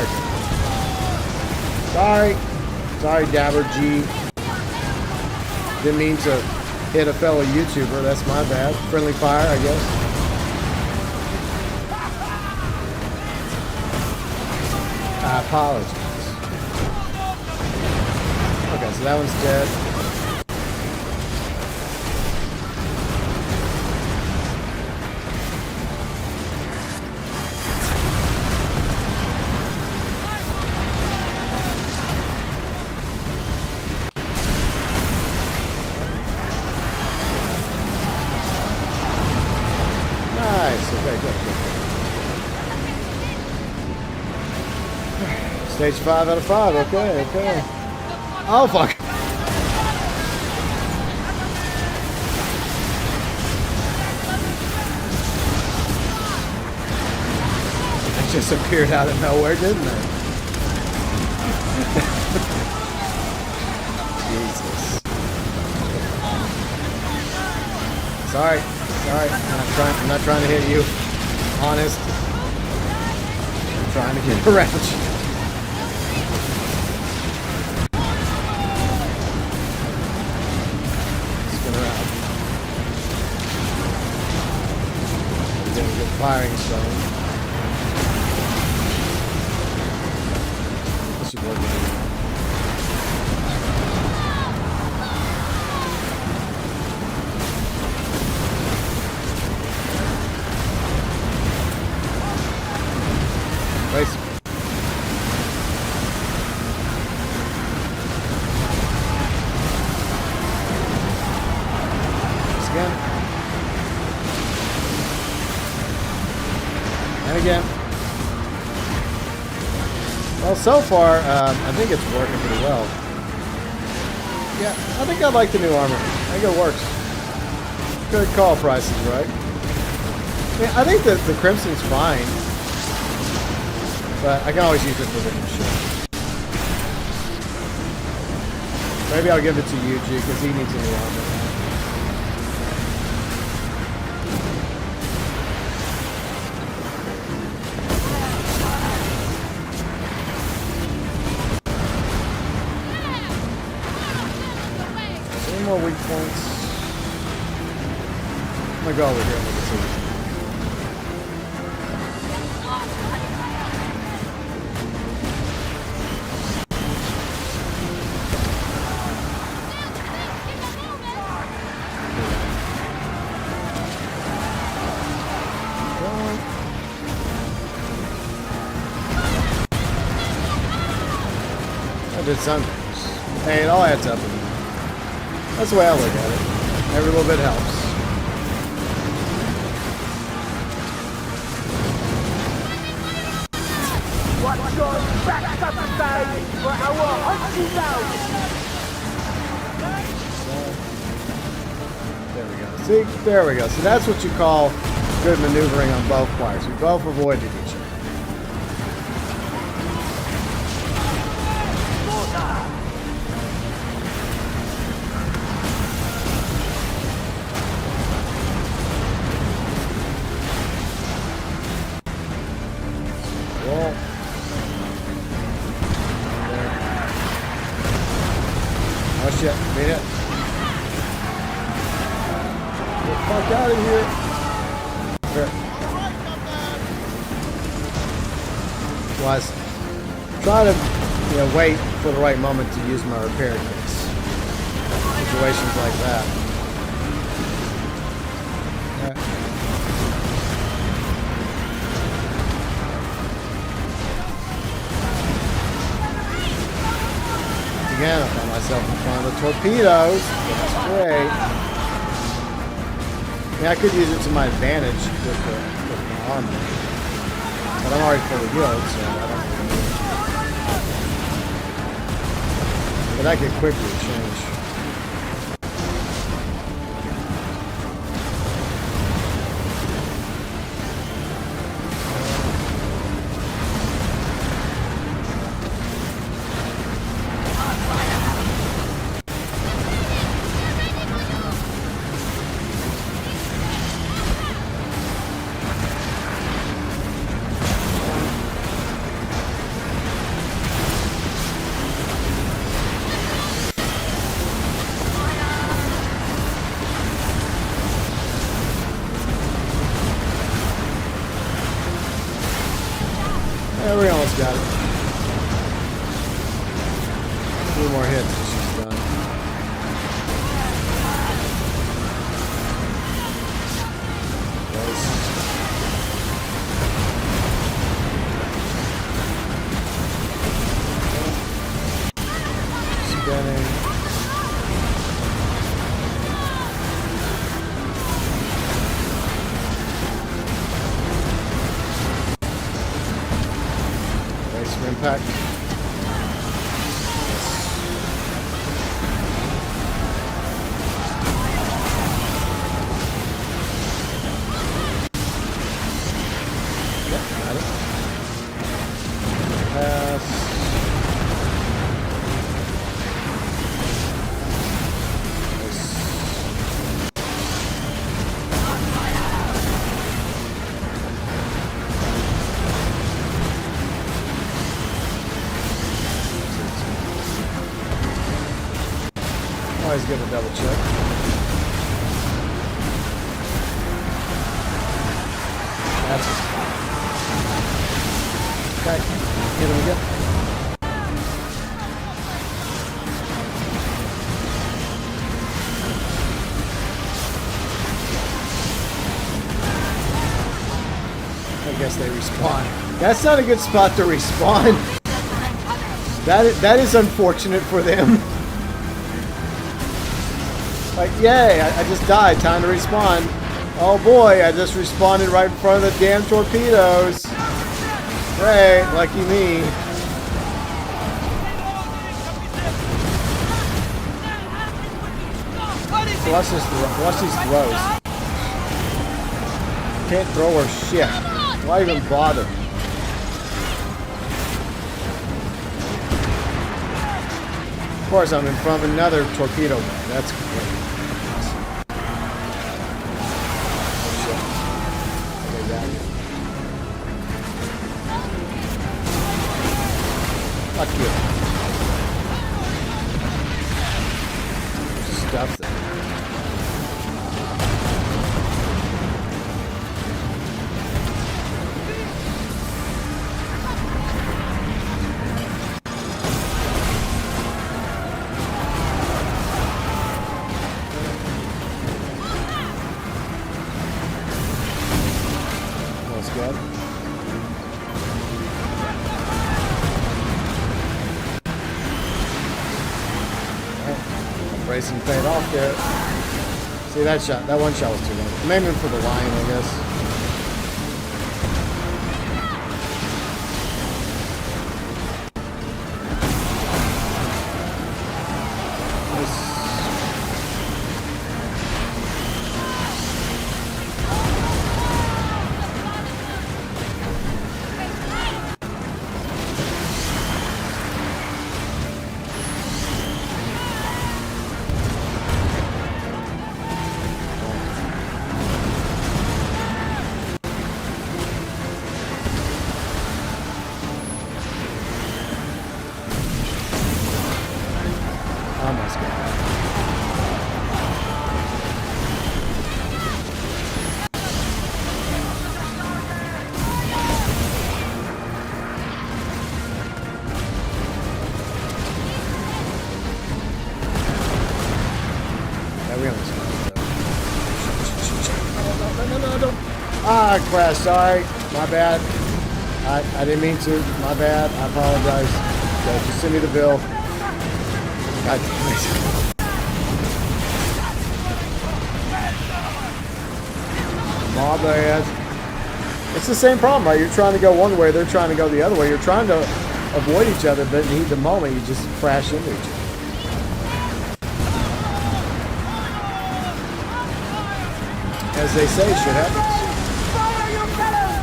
artillery. Sorry, Dabber G. Didn't mean to hit a fellow YouTuber. That's my bad. Friendly fire, I guess. I apologize. Okay, so that one's dead. Nice. Okay, good. Stage 5 out of 5. Okay. Oh, fuck. They just appeared out of nowhere, didn't they? Jesus. Sorry. I'm not trying to hit you. Honest. I'm trying to get around you. Firing zone. This should work right now. Place. Once again. And again. Well, so far, I think it's working pretty well. Yeah, I think I like the new armor. I think it works. Good call, prices, right? I mean, I think that the Crimson's fine. But I can always use it for different shit. Maybe I'll give it to Yuji, because he needs a new armor. More weak points. I'm gonna go over here and look at see. I did something. Hey, it all adds up. That's the way I look at it. Every little bit helps. Watch your back up side for our Huttch out. There we go. See? There we go. So that's what you call good maneuvering on both parts. We both avoided each other. Oh shit, made it. Get the fuck out of here. Here. Was trying to, Yeah, wait for the right moment to use my repair kits. Situations like that. Again, I found myself in front of the torpedoes. That's great. I mean, I could use it to my advantage with my armor. But I'm already fully healed, so I don't really. But that could quickly change. Yeah, we almost got it. 2 more hits and she's done. Nice. Spinning. Impact. Yep, got it. Pass. Always good to double check. That's it. Okay, hit him again. I guess they respawn. That's not a good spot to respawn. That is unfortunate for them. Like, yay, I just died. Time to respawn. Oh boy, I just respawned right in front of the damn torpedoes. Great, lucky me. So watch these throws. Can't throw her shit. Why even bother? Of course, I'm in front of another torpedo. That's great. Fuck you. Stuff there. That's good. Racing paid off there. See that shot? That one shot was too long. I'm aiming for the line, I guess. Almost got it. Ah, I crashed. Sorry. My bad. I didn't mean to. My bad. I apologize. Okay, just send me the bill. God damn it. My bad. It's the same problem, right? You're trying to go one way, they're trying to go the other way. You're trying to avoid each other, but in the heat of the moment, you just crash into each other. As they say, shit happens. Fire your fellows!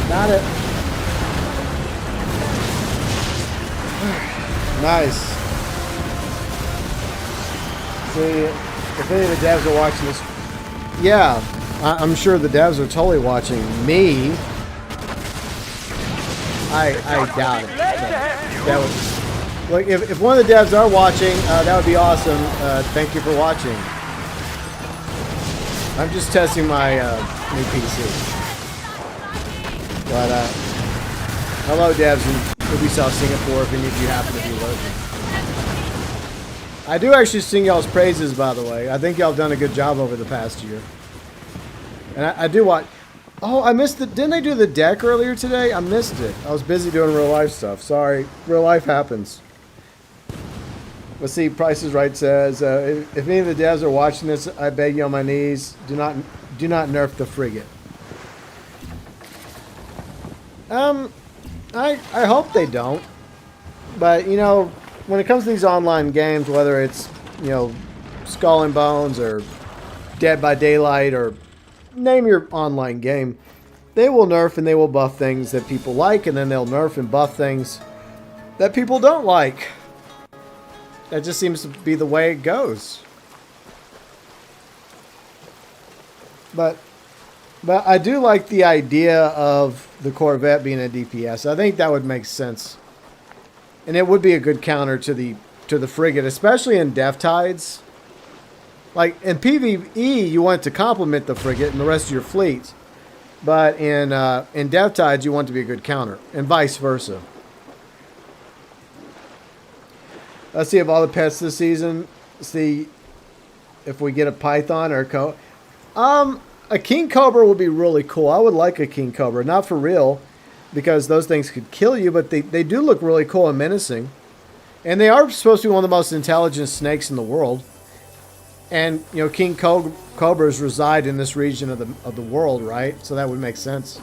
Got it. Nice. See, if any of the devs are watching this, yeah, I'm sure the devs are totally watching me. I doubt it. That would, like, if one of the devs are watching, that would be awesome. Thank you for watching. I'm just testing my new PC. But hello, devs in Ubisoft Singapore, if any of you happen to be lurking. I do actually sing y'all's praises, by the way. I think y'all have done a good job over the past year. And I do watch... Oh, I missed the... Didn't they do the deck earlier today? I missed it. I was busy doing real life stuff. Sorry. Real life happens. Let's see. Price is Right says, if any of the devs are watching this, I beg you on my knees, do not nerf the frigate. I hope they don't. But, you know, when it comes to these online games, whether it's, you know, Skull and Bones or Dead by Daylight or name your online game, they will nerf and they will buff things that people like, and then they'll nerf and buff things that people don't like. That just seems to be the way it goes. But I do like the idea of the Corvette being a DPS. I think that would make sense. And it would be a good counter to the frigate, especially in Death Tides. Like, in PvE, you want to complement the frigate and the rest of your fleet. But in Death Tides, you want to be a good counter. And vice versa. Let's see if all the pets this season. See if we get a Python or a a King Cobra would be really cool. I would like a King Cobra. Not for real, because those things could kill you, but they do look really cool and menacing. And they are supposed to be one of the most intelligent snakes in the world. And, you know, King Cobras reside in this region of the world, right? So that would make sense.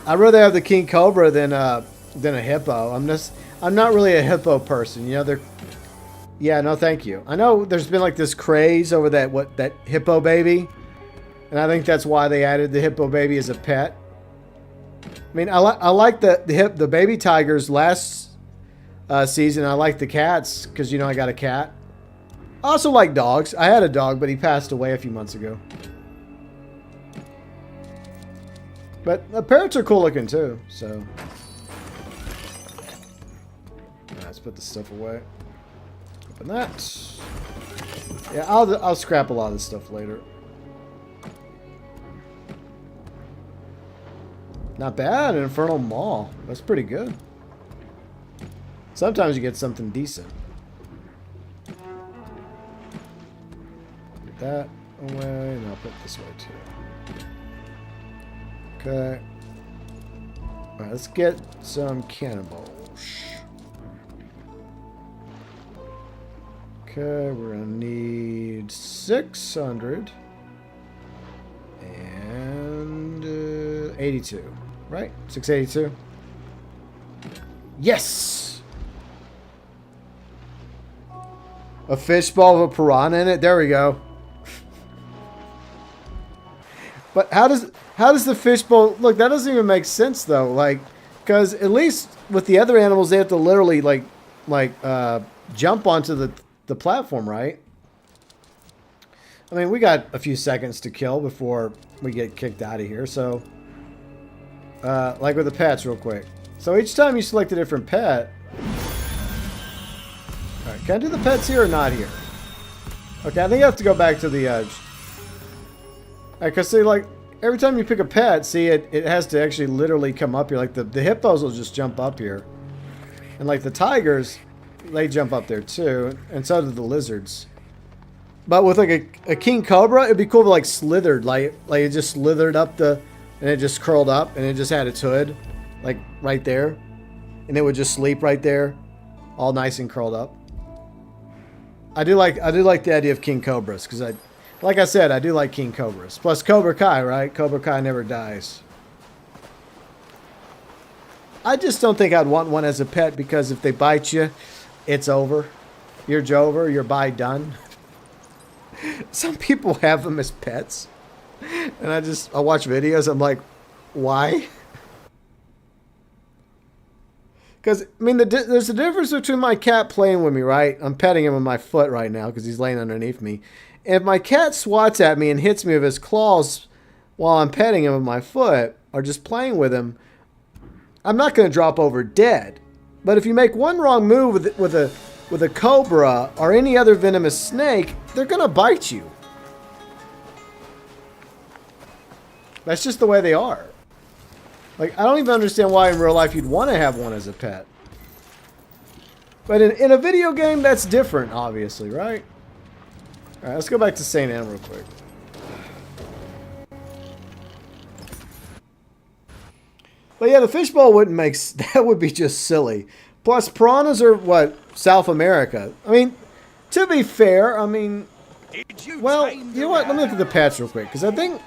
I'd rather have the King Cobra than a hippo. I'm not really a hippo person. You know, yeah, no thank you. I know there's been like this craze over that hippo baby. And I think that's why they added the hippo baby as a pet. I mean, I like the baby tigers last season. I like the cats because, you know, I got a cat. I also like dogs. I had a dog, but he passed away a few months ago. But the parrots are cool looking too, so. Let's put the stuff away. Open that. Yeah, I'll scrap a lot of this stuff later. Not bad, an Infernal Maw. That's pretty good. Sometimes you get something decent. Put that away, and I'll put this way too. Okay. Alright, let's get some cannonballs. Okay, we're gonna need 600 and 82, right? 682. Yes. A fishbowl of a piranha in it. There we go. But how does the fishbowl look? That doesn't even make sense though. Like, because at least with the other animals, they have to literally jump onto the platform, right? I mean, we got a few seconds to kill before we get kicked out of here. So, like with the pets, real quick. So each time you select a different pet. All right, can I do the pets here or not here? Okay, I think I have to go back to the edge. Because see, like, every time you pick a pet, see, it has to actually literally come up here. Like, the hippos will just jump up here. And, like, the tigers, they jump up there too, and so do the lizards. But with like a king cobra, it'd be cool if it like slithered, like it just slithered up the, and it just curled up, and it just had its hood, like right there, and it would just sleep right there, all nice and curled up. I do like the idea of king cobras because like I said, I do like king cobras. Plus Cobra Kai, right? Cobra Kai never dies. I just don't think I'd want one as a pet because if they bite you, it's over. You're Jover. You're bye done. Some people have them as pets, and I watch videos. I'm like, why? Because I mean, there's a difference between my cat playing with me, right? I'm petting him with my foot right now because he's laying underneath me. And if my cat swats at me and hits me with his claws while I'm petting him with my foot or just playing with him, I'm not going to drop over dead. But if you make one wrong move with a cobra or any other venomous snake, they're going to bite you. That's just the way they are. Like, I don't even understand why in real life you'd want to have one as a pet. But in a video game, that's different, obviously, right? All right, let's go back to St. Anne real quick. But yeah, the fishbowl wouldn't make... That would be just silly. Plus, piranhas are, what, South America. I mean, to be fair, I mean... Well, you know what? Let me look at the pets real quick. Because I think,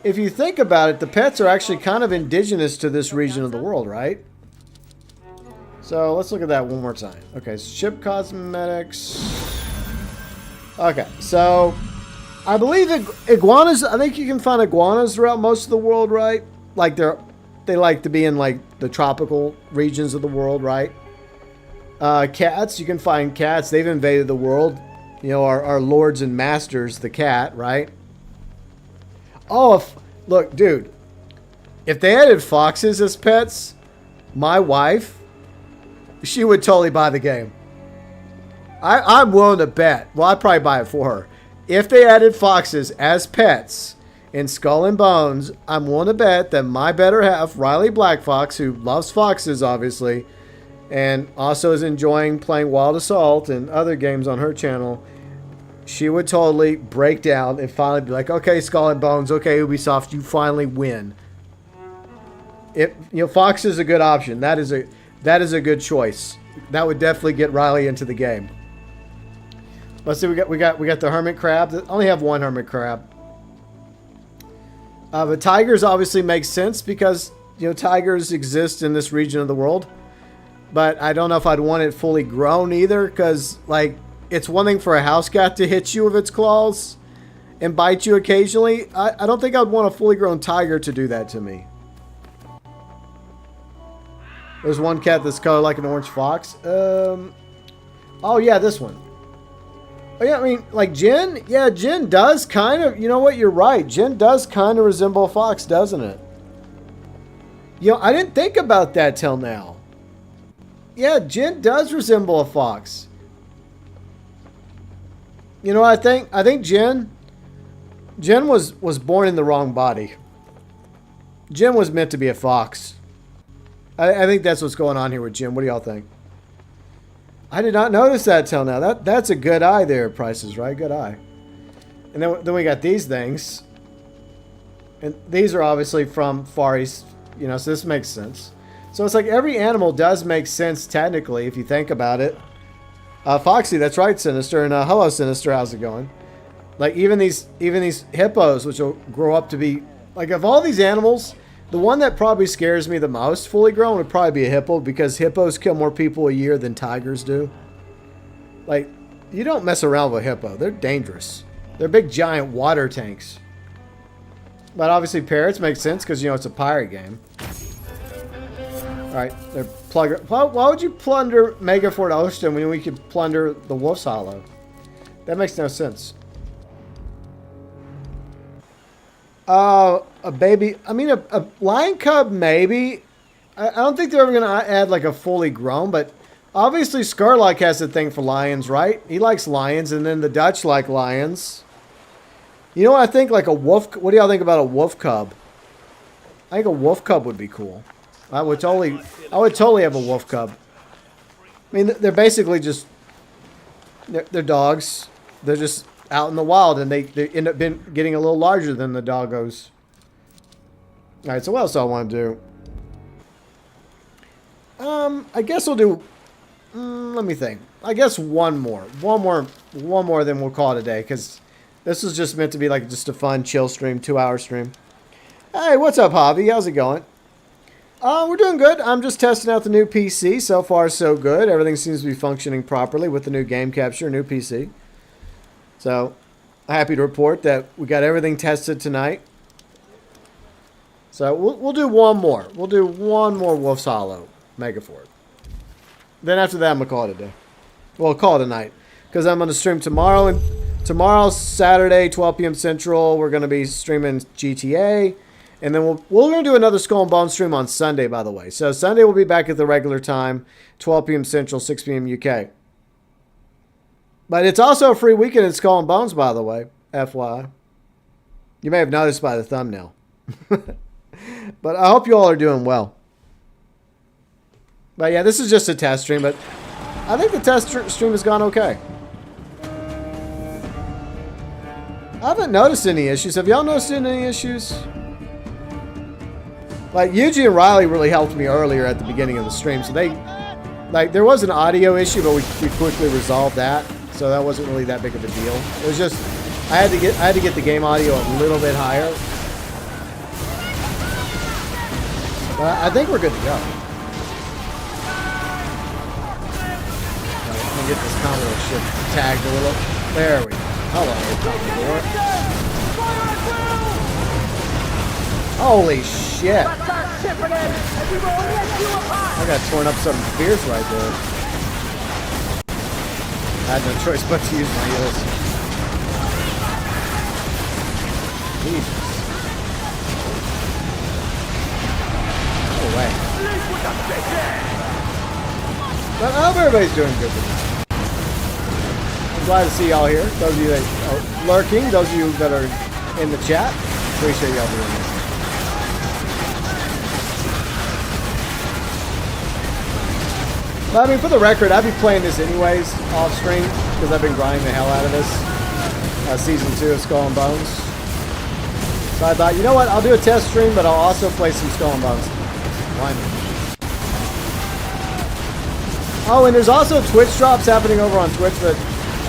if you think about it, the pets are actually kind of indigenous to this region of the world, right? So, let's look at that one more time. Okay, ship cosmetics. Okay, so... I believe iguanas... I think you can find iguanas throughout most of the world, right? Like, they like to be in, like, the tropical regions of the world, right? Cats, you can find cats. They've invaded the world. You know, our lords and masters, the cat, right? Oh, look, dude. If they added foxes as pets, my wife, she would totally buy the game. I'm willing to bet. Well, I'd probably buy it for her. If they added foxes as pets in Skull and Bones, I'm willing to bet that my better half, Riley Blackfox, who loves foxes, obviously, and also is enjoying playing Wild Assault and other games on her channel, she would totally break down and finally be like, okay, Skull and Bones, okay, Ubisoft, you finally win. Fox is a good option. That is a good choice. That would definitely get Riley into the game. Let's see, we got the hermit crab. I only have one hermit crab. But tigers obviously make sense because, tigers exist in this region of the world. But I don't know if I'd want it fully grown either because, like, it's one thing for a house cat to hit you with its claws and bite you occasionally. I don't think I'd want a fully grown tiger to do that to me. There's one cat that's colored like an orange fox. Oh, yeah, this one. Oh, yeah, I mean, like Jen? Yeah, Jen does kind of... You know what? You're right. Jen does kind of resemble a fox, doesn't it? I didn't think about that till now. Yeah, Jen does resemble a fox. I think Jen was born in the wrong body. Jen was meant to be a fox. I think that's what's going on here with Jen. What do y'all think? I did not notice that till now. That's a good eye there, Prices Right? Good eye. And then we got these things. And these are obviously from Far East, so this makes sense. So it's like every animal does make sense technically if you think about it. Foxy, that's right, Sinister. And hello, Sinister. How's it going? Like even these hippos, which will grow up to be like of all these animals, the one that probably scares me the most, fully grown, would probably be a hippo because hippos kill more people a year than tigers do. Like, you don't mess around with a hippo. They're dangerous. They're big, giant water tanks. But obviously parrots make sense because, it's a pirate game. Alright, they're plugger. Why would you plunder Mega Fort Ocean when we could plunder the Wolf's Hollow? That makes no sense. A baby, a lion cub, maybe. I don't think they're ever going to add like a fully grown, but obviously Scarlock has a thing for lions, right? He likes lions, and then the Dutch like lions. You know what I think? Like a wolf, what do y'all think about a wolf cub? I think a wolf cub would be cool. I would totally have a wolf cub. I mean, they're basically just they're dogs. They're just out in the wild, and they end up getting a little larger than the doggos. All right, so what else do I want to do? I guess we'll do. Let me think. I guess one more, then we'll call it a day, because this was just meant to be like just a fun, chill stream, 2-hour stream. Hey, what's up, Javi? How's it going? We're doing good. I'm just testing out the new PC. So far, so good. Everything seems to be functioning properly with the new game capture, new PC. So, happy to report that we got everything tested tonight. So, we'll do one more. We'll do one more Wolf's Hollow Mega Fort. Then after that, I'm going to call it a day. Well, call it a night. Because I'm going to stream tomorrow. And tomorrow, Saturday, 12 p.m. Central, we're going to be streaming GTA. And then we're going to do another Skull and Bones stream on Sunday, by the way. So Sunday we'll be back at the regular time, 12 p.m. Central, 6 p.m. UK. But it's also a free weekend in Skull and Bones, by the way, FYI. You may have noticed by the thumbnail. But I hope you all are doing well. But yeah, this is just a test stream, but I think the test stream has gone okay. I haven't noticed any issues. Have y'all noticed any issues? Like, Yuji and Riley really helped me earlier at the beginning of the stream. So there was an audio issue, but we quickly resolved that. So that wasn't really that big of a deal. It was just, I had to get the game audio a little bit higher. But I think we're good to go. Let me get this combo shit tagged a little. There we go. Hello, Commodore. Holy shit. I got torn up something fierce right there. I had no choice but to use my heels. Jesus. No way. But I hope everybody's doing good tonight. I'm glad to see y'all here. Those of you that are lurking, those of you that are in the chat, appreciate y'all doing this. But I mean, for the record, I'd be playing this anyways off stream because I've been grinding the hell out of this season 2 of Skull and Bones. So I thought, you know what? I'll do a test stream, but I'll also play some Skull and Bones. Why not? Oh, and there's also Twitch drops happening over on Twitch, but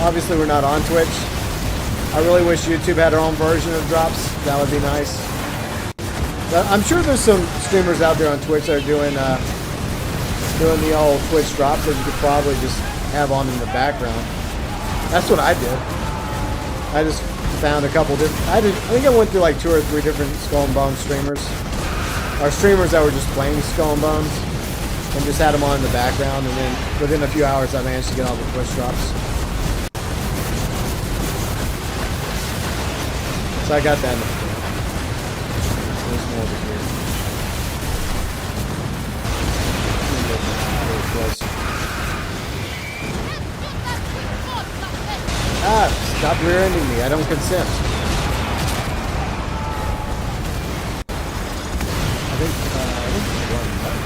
obviously we're not on Twitch. I really wish YouTube had their own version of drops. That would be nice. But I'm sure there's some streamers out there on Twitch that are doing the old Twitch drops that you could probably just have on in the background. That's what I did. I just found a couple different. I think I went through like 2 or 3 different Skull and Bones streamers, or streamers that were just playing Skull and Bones, and just had them on in the background. And then within a few hours, I managed to get all the Twitch drops. So I got that. There's more over here. Ah, stop rear-ending me. I don't consent. I think one left.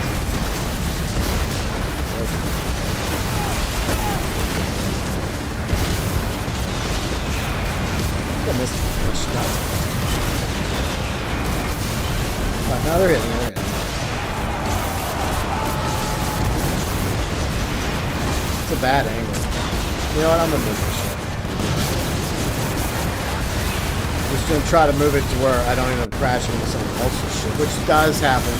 I missed a shot. Alright, now they're hitting. It's a bad angle. You know what? I'm gonna move this shit. Just gonna try to move it to where I don't end up crashing into some ultra shit, which does happen.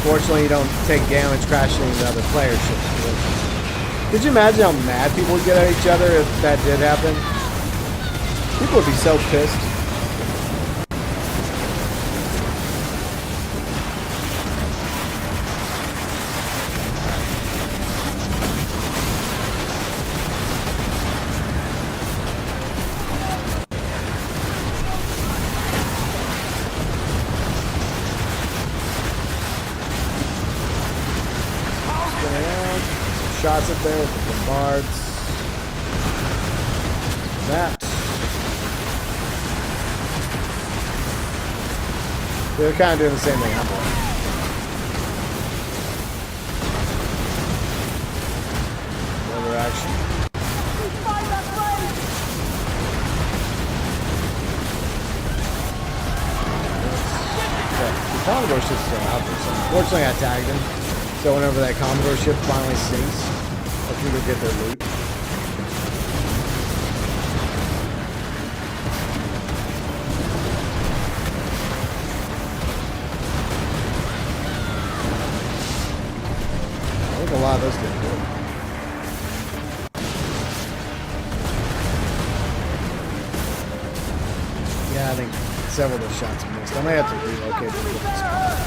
Fortunately, you don't take damage crashing into other players' shit. Could you imagine how mad people would get at each other if that did happen? People would be so pissed. Shots up there with the bombards. That. They're kind of doing the same thing I'm doing. 'Cause other action. The Commodore ship's still out there, so unfortunately I tagged him. So whenever that Commodore ship finally sinks, let's go get their loot. I think a lot of those did good. Yeah, I think several of those shots missed. I may have to relocate to this spot.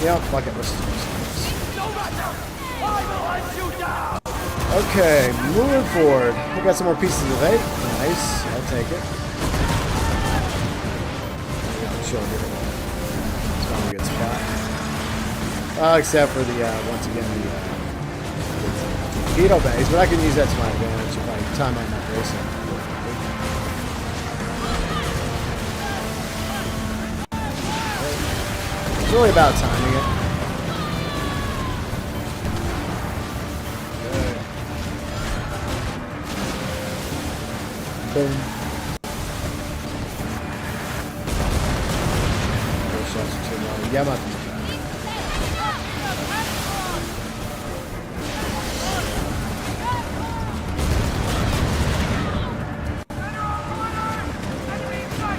Yeah, fuck it. Let's just do this. Okay, moving forward. We got some more pieces of eight. Nice. I'll take it. Yeah, sure, get it. It's probably a good spot. Except for the, once again, the torpedo bays, but I can use that to my advantage if I time out my racing. It's really about timing it. Okay. Boom. Those shots are too long. Yeah, I'm not.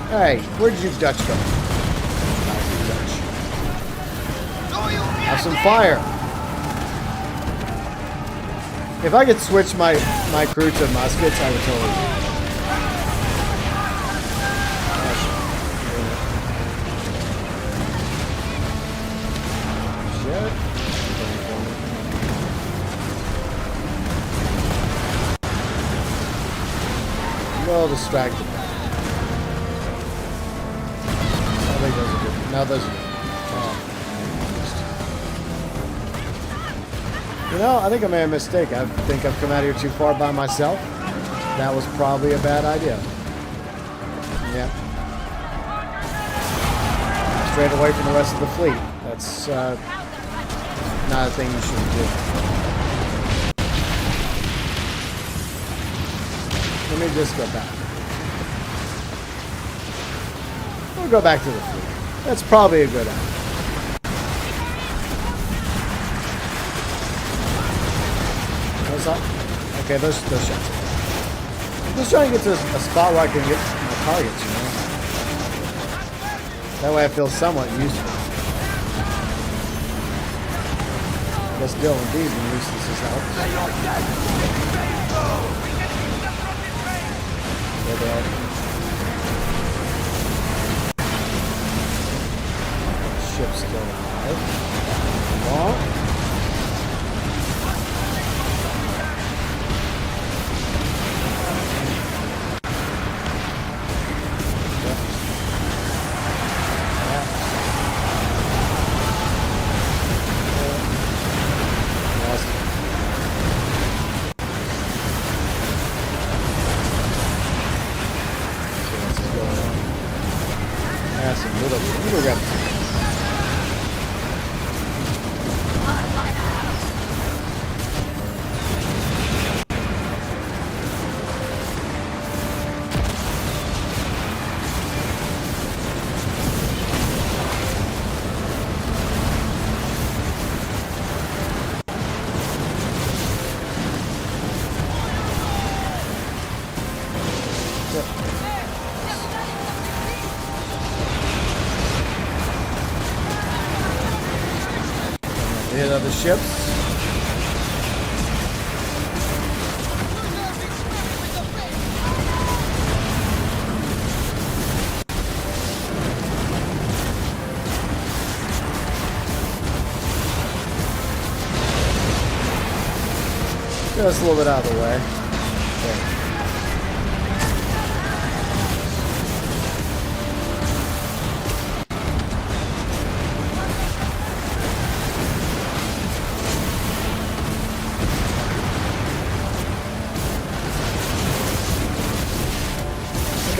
Hey, where did you Dutch go? Dutch. Have some fire. If I could switch my crew to muskets, I would totally do it. Shit. Well distracted. I think those are good. No, those are good. You know, I think I made a mistake. I think I've come out here too far by myself. That was probably a bad idea. Yeah. Straight away from the rest of the fleet. That's not a thing you should do. Let me just go back. We'll go back to the fleet. That's probably a good idea. Okay, those shots. I'm just trying to get to a spot where I can get my targets, you know? That way I feel somewhat useful. I guess Dylan D's been useless as hell. There they are. Ship's still alive. Long. Hit other ships. Just a little bit out of the way. Okay.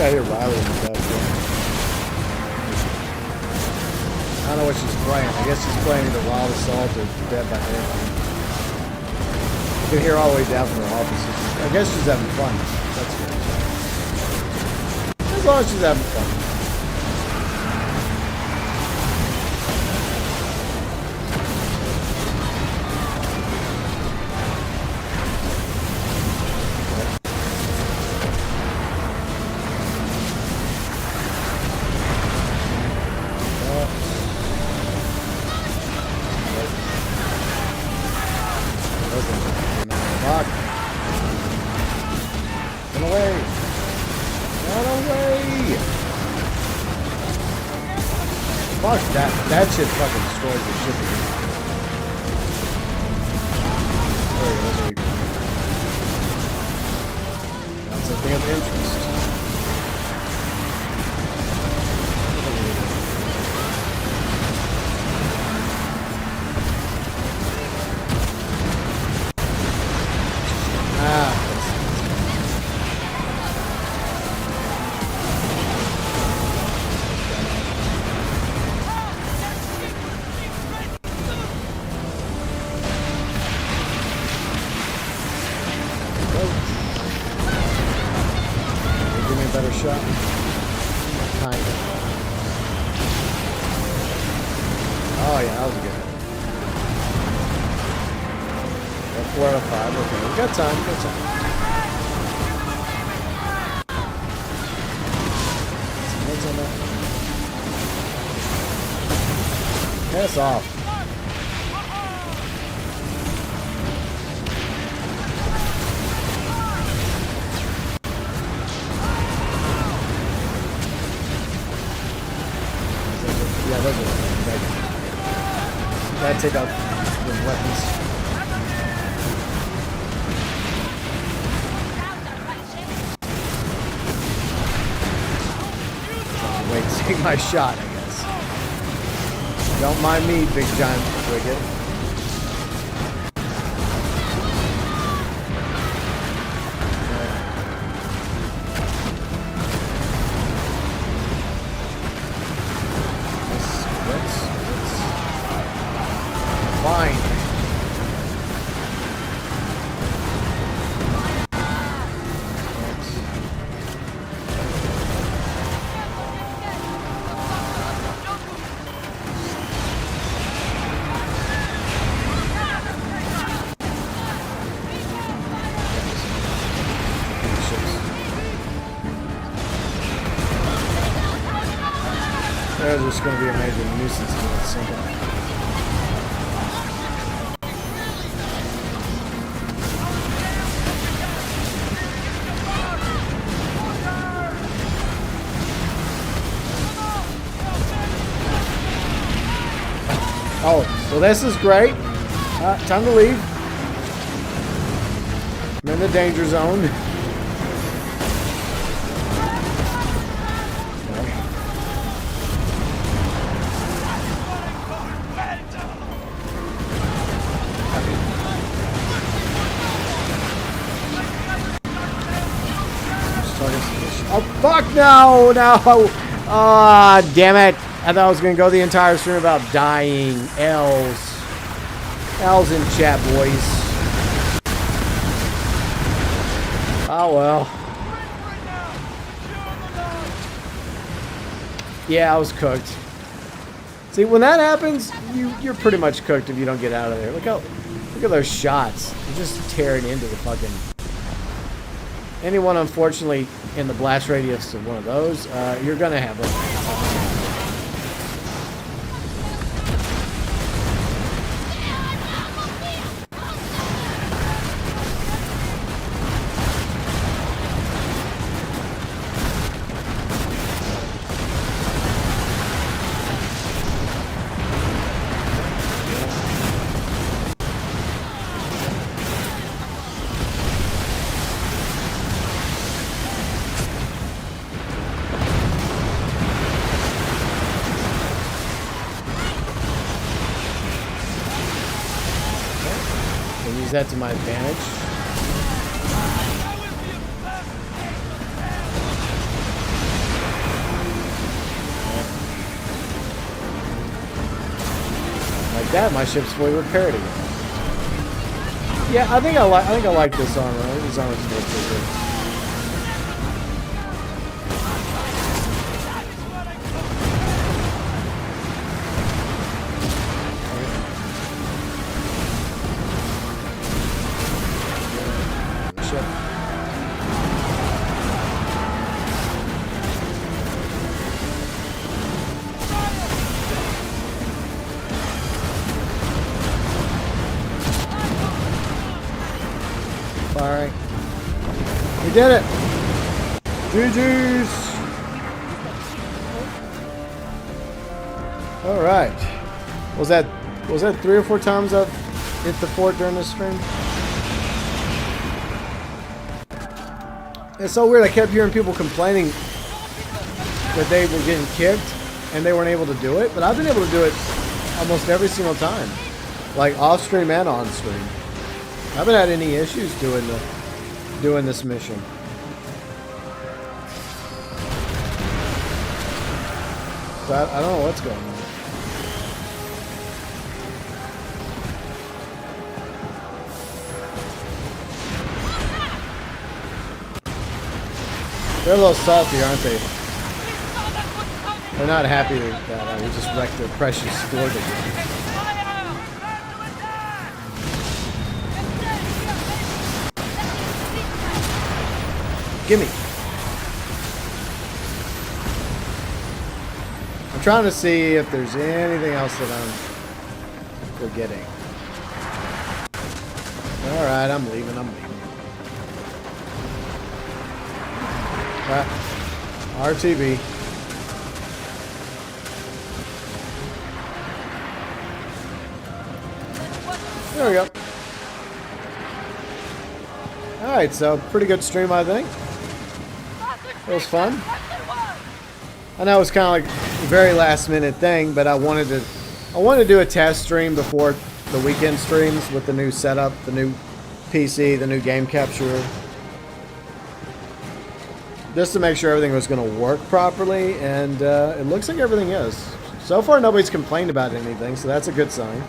I hear Riley in the back. I don't know what she's playing. I guess she's playing either Wild Assault or Dead by Daylight. You can hear all the way down from the office. I guess she's having fun. That's good. As long as she's having fun. That shit fucking destroys the ship. There we go. That's a thing of interest. Shot. Kind of. Oh yeah, that was a good hit. 4 out of 5. Okay, we got time. Got time. What's on that? Piss off. Yeah, those are gotta take out the weapons. Wait, take my shot, I guess. Don't mind me, big giant frigate. Fine. They're just going to be a major nuisance to that single. Oh, well this is great. Time to leave. I'm in the danger zone. Oh fuck no! No! Ah, damn it! I thought I was gonna go the entire stream about dying. L's. L's in chat, boys. Oh well. Yeah, I was cooked. See, when that happens, you're pretty much cooked if you don't get out of there. Look at those shots. You're just tearing into the fucking. Anyone, unfortunately, in the blast radius of one of those, you're gonna have a. Use that to my advantage. Like that, my ship's fully repaired again. Yeah, I think I like this armor. I think this armor's pretty good. Alright. We did it! GG's! Alright. Was that 3 or 4 times I've hit the fort during this stream? It's so weird, I kept hearing people complaining that they were getting kicked and they weren't able to do it, but I've been able to do it almost every single time. Like off stream and on stream. I haven't had any issues doing this mission. So I don't know what's going on. They're a little salty, aren't they? They're not happy that we just wrecked their precious fort again. Gimme. I'm trying to see if there's anything else that I'm forgetting. Alright, I'm leaving. RTB. There we go. Alright, so pretty good stream, I think. It was fun. I know it was kind of like a very last minute thing, but I wanted to do a test stream before the weekend streams with the new setup, the new PC, the new game capture. Just to make sure everything was going to work properly, and it looks like everything is. So far nobody's complained about anything, so that's a good sign.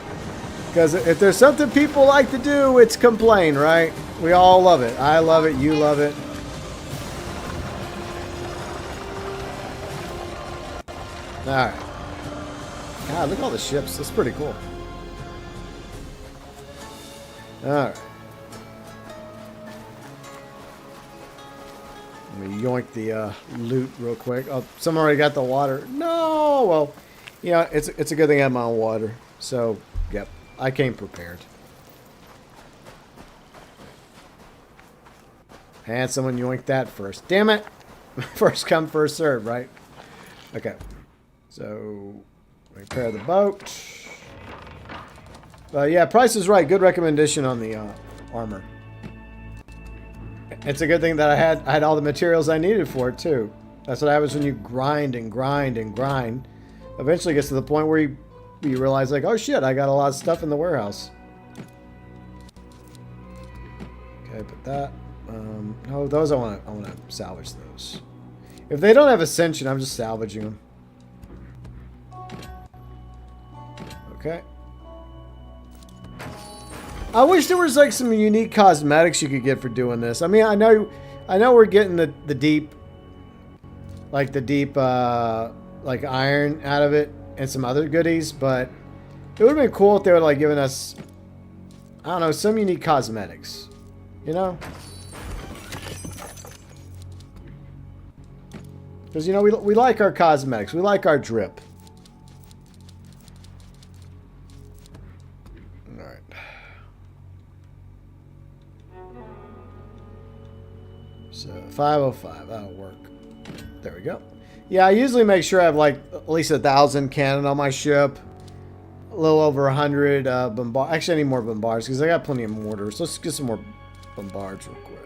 Because if there's something people like to do, it's complain, right? We all love it. I love it, you love it. Alright. God, look at all the ships. That's pretty cool. Alright. Let me yoink the loot real quick. Oh, someone already got the water. No! Well, yeah, it's a good thing I have my own water. So, yep. I came prepared. And someone yoinked that first. Damn it! First come, first serve, right? Okay. So, repair the boat. Yeah, Price is right. Good recommendation on the armor. It's a good thing that I had all the materials I needed for it, too. That's what happens when you grind and grind and grind. Eventually it gets to the point where you realize, like, oh shit, I got a lot of stuff in the warehouse. Okay, put that. No, those I want to salvage those. If they don't have Ascension, I'm just salvaging them. Okay. I wish there was like some unique cosmetics you could get for doing this. I mean, I know we're getting the deep, like like iron out of it and some other goodies, but it would have been cool if they would like given us, I don't know, some unique cosmetics, you know? Because, you know, we like our cosmetics. We like our drip. Alright. So, 505. That'll work. There we go. Yeah, I usually make sure I have, like, at least 1,000 cannon on my ship. A little over 100 bombards. Actually, I need more bombards because I got plenty of mortars. Let's get some more bombards real quick.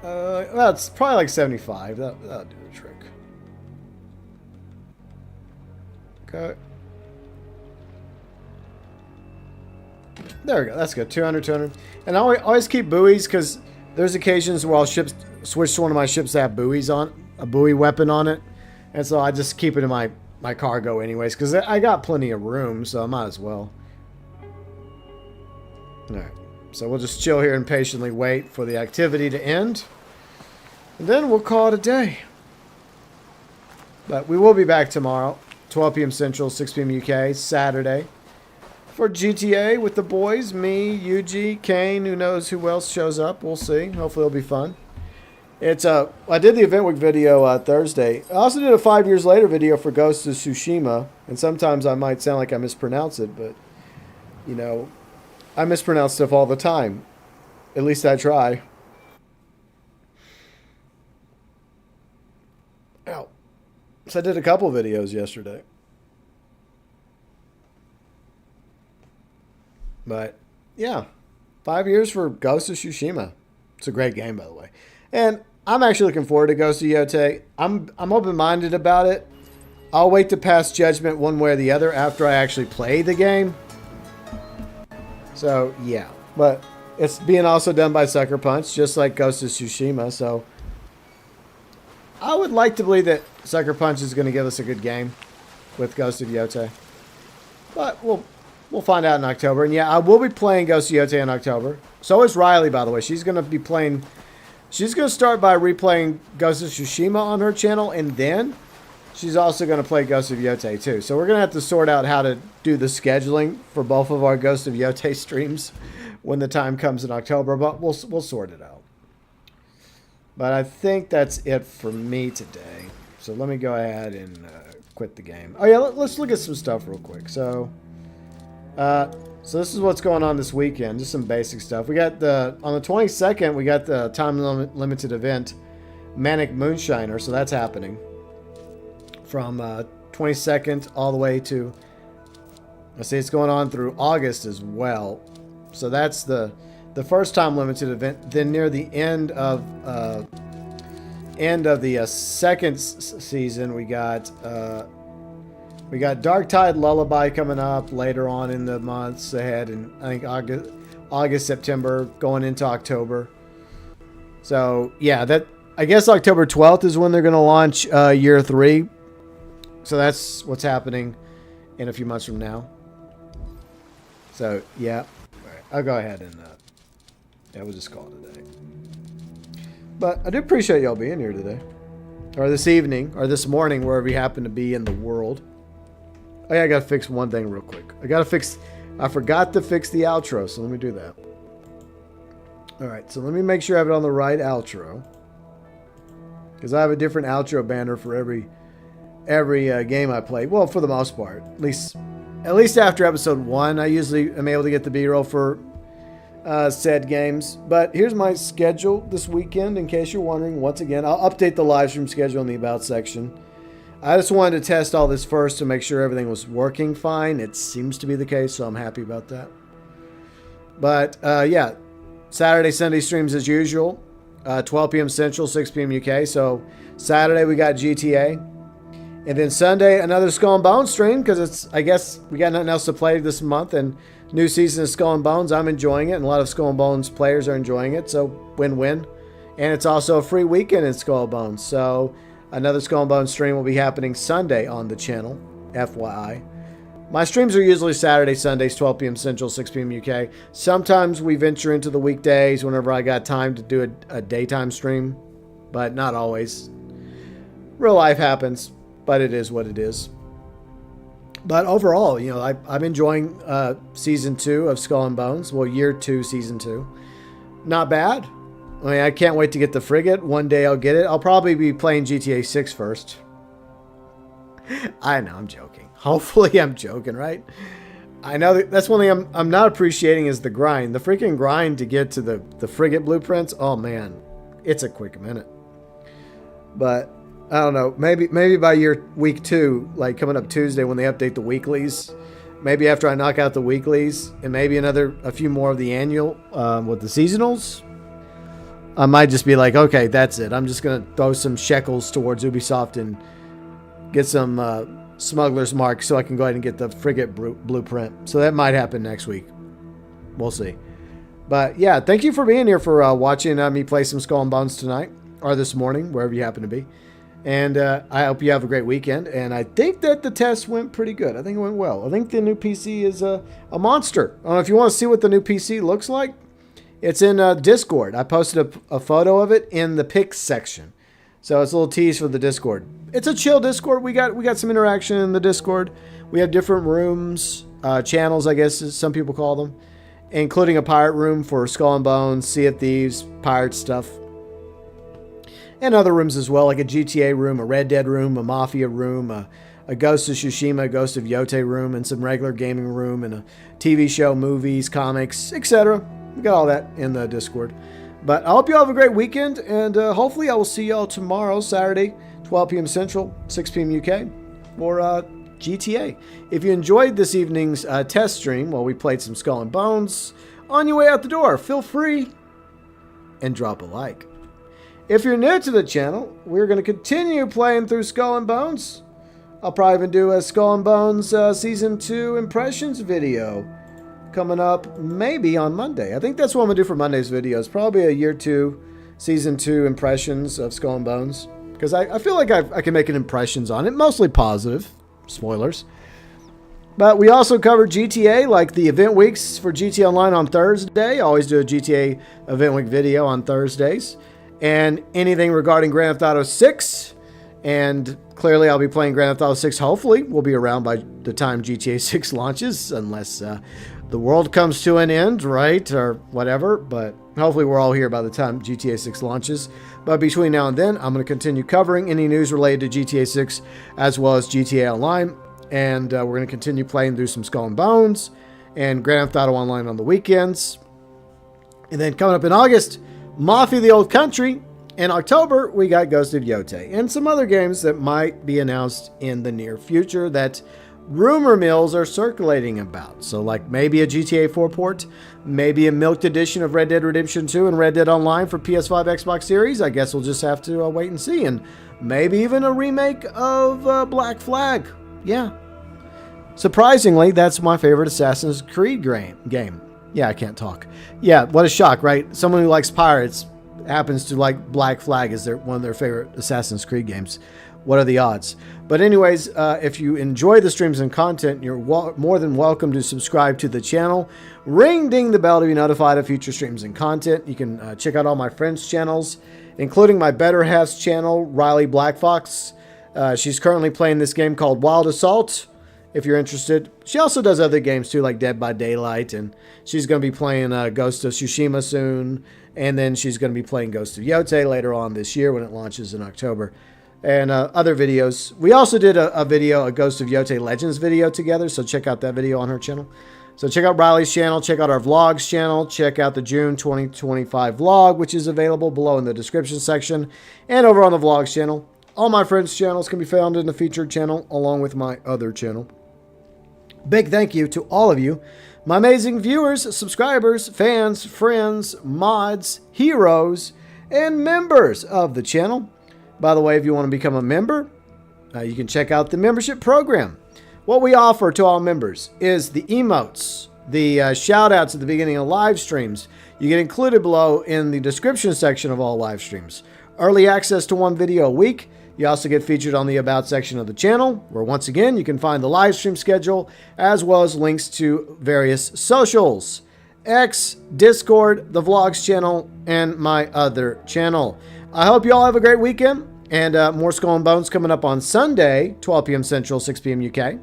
Well, it's probably like 75. That'll do the trick. Okay. There we go. That's good. 200, 200. And I always keep buoys because there's occasions where I'll switch to one of my ships that have buoys on, a buoy weapon on it. And so I just keep it in my cargo anyways because I got plenty of room, so I might as well. All right. So we'll just chill here and patiently wait for the activity to end. And then we'll call it a day. But we will be back tomorrow, 12 p.m. Central, 6 p.m. UK, Saturday, for GTA with the boys, me, Yuji, Kane, who knows who else shows up. We'll see. Hopefully it'll be fun. It's I did the Event Week video Thursday. I also did a 5 years later video for Ghost of Tsushima, and sometimes I might sound like I mispronounce it, but, you know, I mispronounce stuff all the time. At least I try. Ow. So I did a couple videos yesterday. But, yeah. 5 years for Ghost of Tsushima. It's a great game, by the way. And I'm actually looking forward to Ghost of Yotei. I'm open-minded about it. I'll wait to pass judgment one way or the other after I actually play the game. So, yeah. But it's being also done by Sucker Punch, just like Ghost of Tsushima. So, I would like to believe that Sucker Punch is going to give us a good game with Ghost of Yotei. But we'll find out in October. And yeah, I will be playing Ghost of Yotei in October. So is Riley, by the way. She's going to be playing... She's going to start by replaying Ghost of Tsushima on her channel, and then she's also going to play Ghost of Yotei too. So we're going to have to sort out how to do the scheduling for both of our Ghost of Yotei streams when the time comes in October, but we'll sort it out. But I think that's it for me today. So let me go ahead and quit the game. Oh yeah, let's look at some stuff real quick. So this is what's going on this weekend. Just some basic stuff. We got on the 22nd, we got the time-limited event, Manic Moonshiner. So that's happening from 22nd all the way to, I see it's going on through August as well. So that's the first time-limited event. Then near the end of the second season, we got Dark Tide Lullaby coming up later on in the months ahead, and I think August, September, going into October. So yeah, I guess October 12th is when they're going to launch year 3. So that's what's happening in a few months from now. So yeah, all right, I'll go ahead and we'll just call it a day. But I do appreciate y'all being here today, or this evening, or this morning, wherever you happen to be in the world. Oh yeah, I gotta fix one thing real quick. I forgot to fix the outro, so let me do that. Alright, so let me make sure I have it on the right outro. Because I have a different outro banner for every game I play. Well, for the most part. At least after episode 1, I usually am able to get the B-roll for said games. But here's my schedule this weekend, in case you're wondering. Once again, I'll update the live stream schedule in the About section. I just wanted to test all this first to make sure everything was working fine. It seems to be the case, so I'm happy about that. But, yeah, Saturday, Sunday streams as usual. 12 p.m. Central, 6 p.m. UK. So, Saturday we got GTA. And then Sunday, another Skull and Bones stream, because I guess we got nothing else to play this month. And new season of Skull and Bones, I'm enjoying it. And a lot of Skull and Bones players are enjoying it. So, win-win. And it's also a free weekend in Skull and Bones. So, another Skull and Bones stream will be happening Sunday on the channel, FYI. My streams are usually Saturday, Sundays, 12 p.m. Central, 6 p.m. UK. Sometimes we venture into the weekdays whenever I got time to do a daytime stream, but not always. Real life happens, but it is what it is. But overall, you know, I'm enjoying Season 2 of Skull and Bones. Well, Year 2, Season 2. Not bad. I mean, I can't wait to get the frigate. One day I'll get it. I'll probably be playing GTA 6 first. I know, I'm joking. Hopefully I'm joking, right? I know that's one thing I'm not appreciating is the grind. The freaking grind to get to the frigate blueprints. Oh, man. It's a quick minute. But, I don't know. Maybe by week 2, like coming up Tuesday when they update the weeklies. Maybe after I knock out the weeklies. And maybe a few more of the annual with the seasonals. I might just be like, okay, that's it. I'm just going to throw some shekels towards Ubisoft and get some smuggler's mark so I can go ahead and get the frigate blueprint. So that might happen next week. We'll see. But yeah, thank you for being here, for watching me play some Skull and Bones tonight, or this morning, wherever you happen to be. And I hope you have a great weekend. And I think that the test went pretty good. I think it went well. I think the new PC is a monster. I don't know if you want to see what the new PC looks like. It's in Discord. I posted a photo of it in the pics section. So it's a little tease for the Discord. It's a chill Discord. We got some interaction in the Discord. We have different rooms, channels, I guess as some people call them, including a pirate room for Skull and Bones, Sea of Thieves, pirate stuff. And other rooms as well, like a GTA room, a Red Dead room, a Mafia room, a Ghost of Tsushima, Ghost of Yotei room, and some regular gaming room, and a TV show, movies, comics, etc. We got all that in the Discord. But I hope you all have a great weekend, and hopefully I will see y'all tomorrow, Saturday, 12 p.m. Central, 6 p.m. UK, for GTA. If you enjoyed this evening's test stream while we played some Skull and Bones, on your way out the door, feel free and drop a like. If you're new to the channel, we're going to continue playing through Skull and Bones. I'll probably even do a Skull and Bones Season 2 Impressions video coming up maybe on Monday. I think that's what I'm going to do for Monday's videos. Probably a Year 2, Season 2 Impressions of Skull and Bones. Because I feel like I can make an impressions on it. Mostly positive. Spoilers. But we also covered GTA, like the event weeks for GTA Online on Thursday. I always do a GTA event week video on Thursdays. And anything regarding Grand Theft Auto 6. And clearly I'll be playing Grand Theft Auto 6. Hopefully we'll be around by the time GTA 6 launches. Unless the world comes to an end, right? Or whatever. But hopefully we're all here by the time GTA 6 launches. But between now and then, I'm going to continue covering any news related to GTA 6 as well as GTA Online. And we're going to continue playing through some Skull and Bones and Grand Theft Auto Online on the weekends. And then coming up in August, Mafia the Old Country. In October, we got Ghost of Yotei and some other games that might be announced in the near future that rumor mills are circulating about. So like maybe a GTA 4 port, maybe a milked edition of Red Dead Redemption 2 and Red Dead Online for PS5, Xbox Series. I guess we'll just have to wait and see. And maybe even a remake of Black Flag. Yeah. Surprisingly, that's my favorite Assassin's Creed game. Yeah, I can't talk. Yeah, what a shock, right? Someone who likes pirates happens to like Black Flag as one of their favorite Assassin's Creed games. What are the odds? But anyways, if you enjoy the streams and content, you're more than welcome to subscribe to the channel. Ding the bell to be notified of future streams and content. You can check out all my friends' channels, including my better half's channel, Riley Black Fox. She's currently playing this game called Wild Assault, if you're interested. She also does other games too, like Dead by Daylight, and she's going to be playing Ghost of Tsushima soon, and then she's going to be playing Ghost of Yotei later on this year when it launches in October, and other videos. We also did a Ghost of Yotei Legends video together, so check out that video on her channel. So check out Riley's channel, check out our vlogs channel, check out the June 2025 vlog, which is available below in the description section, and over on the vlogs channel. All my friends' channels can be found in the featured channel, along with my other channel. Big thank you to all of you, my amazing viewers, subscribers, fans, friends, mods, heroes, and members of the channel. By the way, if you want to become a member, you can check out the membership program. What we offer to all members is the emotes, the shout-outs at the beginning of live streams. You get included below in the description section of all live streams. Early access to one video a week. You also get featured on the About section of the channel, where once again you can find the live stream schedule, as well as links to various socials, X, Discord, the Vlogs channel, and my other channel. I hope you all have a great weekend, and more Skull and Bones coming up on Sunday, 12 p.m. Central, 6 p.m. UK,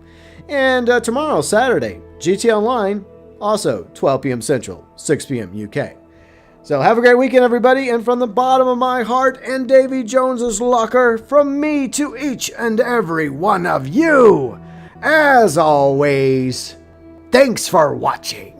and tomorrow, Saturday, GTA Online, also 12 p.m. Central, 6 p.m. UK. So have a great weekend, everybody, and from the bottom of my heart and Davy Jones's locker, from me to each and every one of you, as always, thanks for watching.